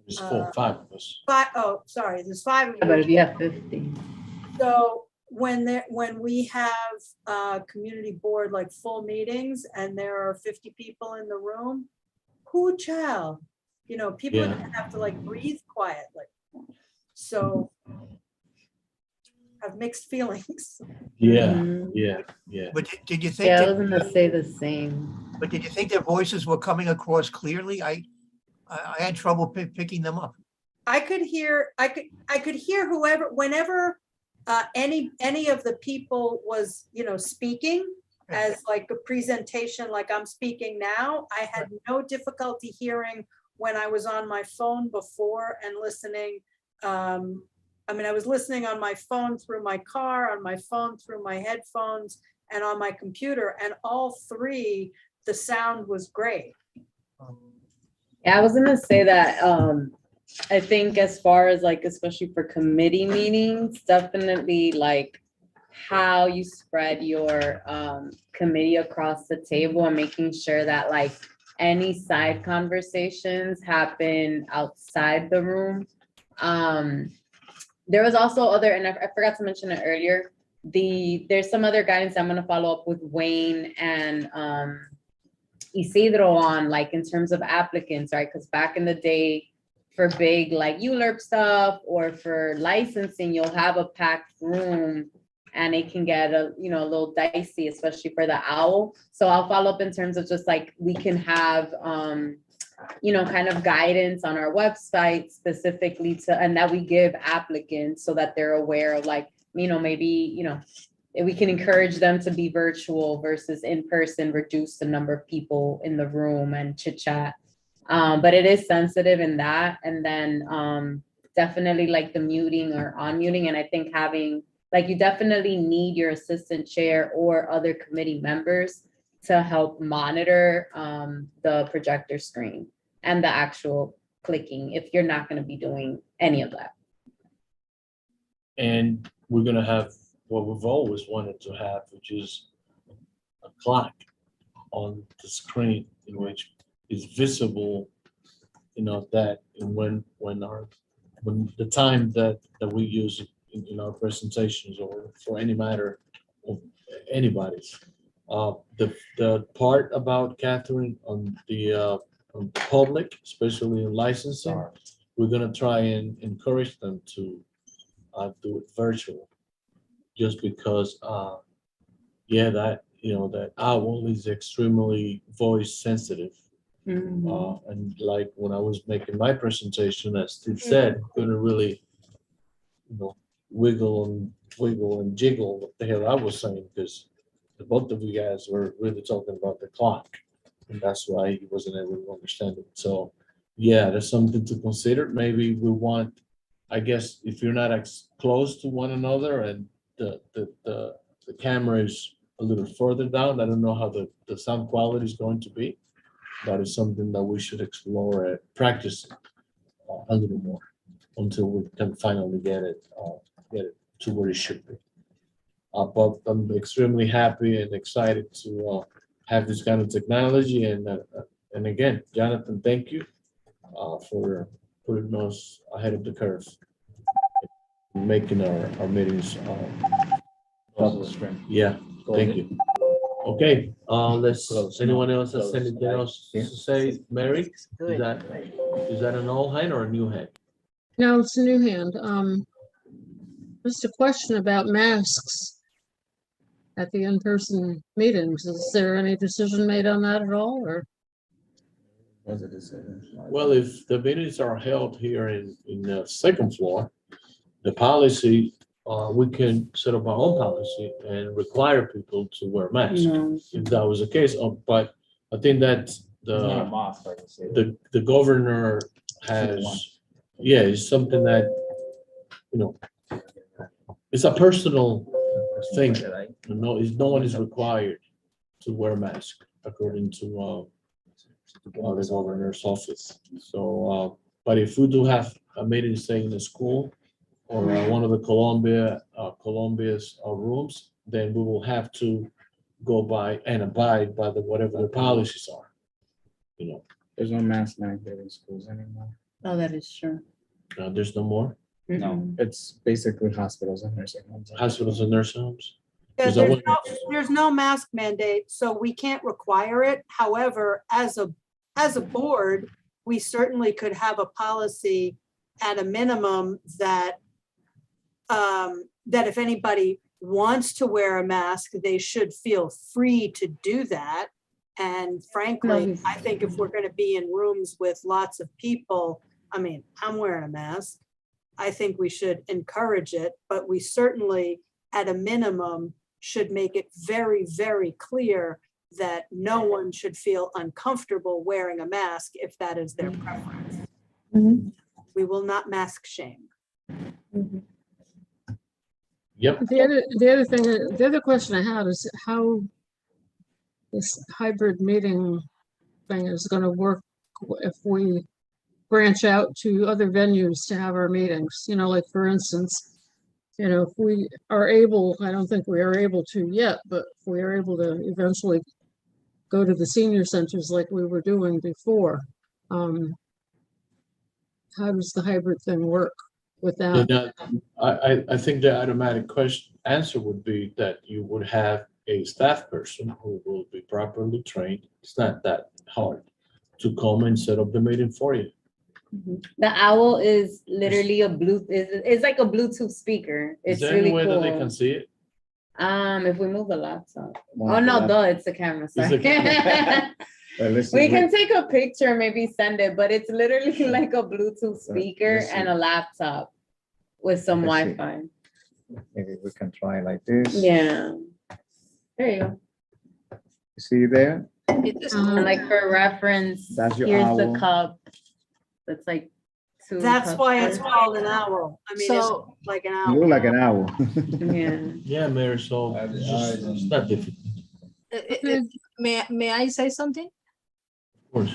It's 4, 5 of us. 5, oh, sorry, there's 5 of you. But if you have 50. So when we have community board, like full meetings, and there are 50 people in the room, who child, you know, people are Yeah. gonna have to like breathe quietly. So have mixed feelings. Yeah, Mhm. yeah. But did you think, Yeah, I that- was gonna say the same. but did you think their voices were coming across clearly? I had trouble picking them up. I could hear whoever, whenever any of the people was, you know, speaking as like a presentation, like I'm speaking now, I had no difficulty hearing when I was on my phone before and listening. I mean, I was listening on my phone through my car, on my phone through my headphones, and on my computer, and all 3, the sound was great. Yeah, I was gonna say that, I think as far as like, especially for committee meetings, definitely like how you spread your committee across the table and making sure that like any side conversations happen outside the room. There was also other, and I forgot to mention it earlier, there's some other guidance I'm gonna follow up with Wayne and Isidro on, like in terms of applicants, right? Because back in the day, for big like ULURP stuff or for licensing, you'll have a packed room and it can get a little dicey, especially for the owl. So I'll follow up in terms of just like we can have kind of guidance on our website specifically and that we give applicants so that they're aware of like, maybe, we can encourage them to be virtual versus in person, reduce the number of people in the room and chit chat. But it is sensitive in that. And then definitely like the muting or unmuting. And I think having, like, you definitely need your assistant chair or other committee members to help monitor the projector screen and the actual clicking if you're not going to be doing any of that. And we're gonna have what we've always wanted to have, which is a clock on the screen in which is visible, that when the time that we use in our presentations or for any matter of anybody's. The part about Catherine on the public, especially in licensing, we're gonna try and encourage them to do it virtual, just because that owl is extremely voice sensitive. And like when I was making my presentation, as Steve said, couldn't really, wiggle and jiggle what the hell I was saying, because the both of you guys were really talking about the clock, and that's why he wasn't able to understand it. So yeah, there's something to consider. Maybe we want, I guess, if you're not as close to one another and the camera is a little further down, I don't know how the sound quality is going to be, but it's something that we should explore and practice a little more until we can finally get it to where it should be. But I'm extremely happy and excited to have this kind of technology. And again, Jonathan, thank you for putting us ahead of the curve, making our meetings. Yeah, thank you. Okay, anyone else has anything else to say? Mary, is that an old hand or a new hand? No, it's a new hand. Just a question about masks at the in-person meetings. Is there any decision made on that at all, or? Was a decision. Well, if the meetings are held here in the second floor, the policy we can set up our own policy and require people to wear masks. No. If that was the case, but I think that It's not a the, mosque, like I said. the governor has, yeah, it's something that, you know, it's a personal thing. No one is required to wear a mask according to the governor's office. So, but if we do have a meeting, say in the school or one of the Columbia's rooms, then we will have to go by and abide by whatever the policies are. You know, There's no mask mandate in schools anymore. Oh, that is true. there's no more Mm-mm. It's basically hospitals and nursing homes. hospitals and nursing homes. Yeah, Is that there's what- there's no mask mandate, so we can't require it. However, as a board, we certainly could have a policy at a minimum that that if anybody wants to wear a mask, they should feel free to do that. And frankly, I think if we're going to be in rooms with lots of people, I mean, I'm wearing a mask. I think we should encourage it, but we certainly, at a minimum, should make it very, very clear that no one should feel uncomfortable wearing a mask if that is their preference. Mhm. We will not mask shame. Mhm. Yep. The other question I had is how this hybrid meeting thing is gonna work if we branch out to other venues to have our meetings, you know, like for instance, you know, if we are able, I don't think we are able to yet, but if we are able to eventually go to the senior centers like we were doing before, how does the hybrid thing work with that? I think the automatic answer would be that you would have a staff person who will be properly trained. It's not that hard to come and set up the meeting for you. Mhm. The owl is literally it's like a Bluetooth speaker. Is It's there really any way that they cool. can see it? If we move the laptop. One Oh, of the no, lap- duh, it's the camera, It's the sorry. camera. Let's We see, can take a picture, maybe send it, but it's literally like a Bluetooth speaker let's see. and a laptop with some Let's see. Wi-Fi. maybe we can try like this. Yeah. There you go. You see there? It is And like for reference, That's your here's the owl. cup. That's like two. That's cups why it's worth. called an owl. I mean, it's So, like an You owl. look like an owl. Yeah. Yeah, Mayor, so it's not difficult, may I say something? of course.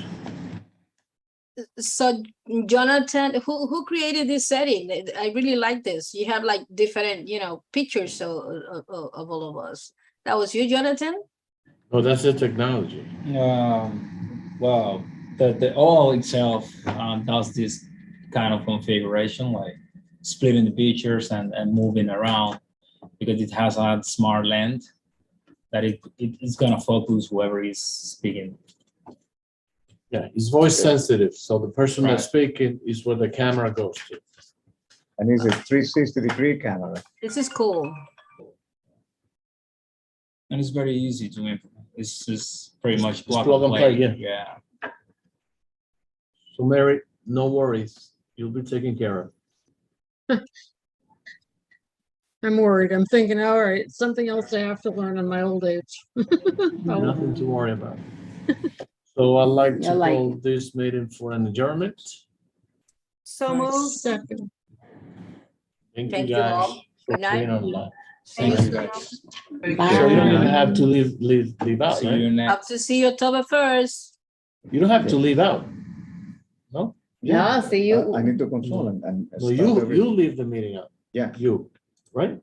So Jonathan, who created this setting? I really like this. You have like different, pictures of all of us. That was you, Jonathan? Oh, that's the technology. Well, the oil itself does this kind of configuration, like splitting the pictures and moving around, because it has a smart lens that it's gonna focus whoever is speaking. Yeah, it's voice sensitive, so the person that's Right. speaking is where the camera goes to. And it's a 360-degree camera. This is cool. And it's very easy to implement. It's just pretty much Just plug and play, yeah. Yeah. So Mary, no worries, you'll be taken care of. I'm worried. I'm thinking, all right, something else I have to learn in my old age. Oh, Nothing to worry about. So I'd like to I like call this meeting for an adjournment. So moved. second. Thank you Thank you guys all. for Good night. being online. Thank See you. you guys. So you don't even Bye. have to leave out, See right? you Up next. to see you October 1st. You don't have to leave out. No? No, see you. I need to console and No, start you everything. leave the meeting out. Yeah. You, right?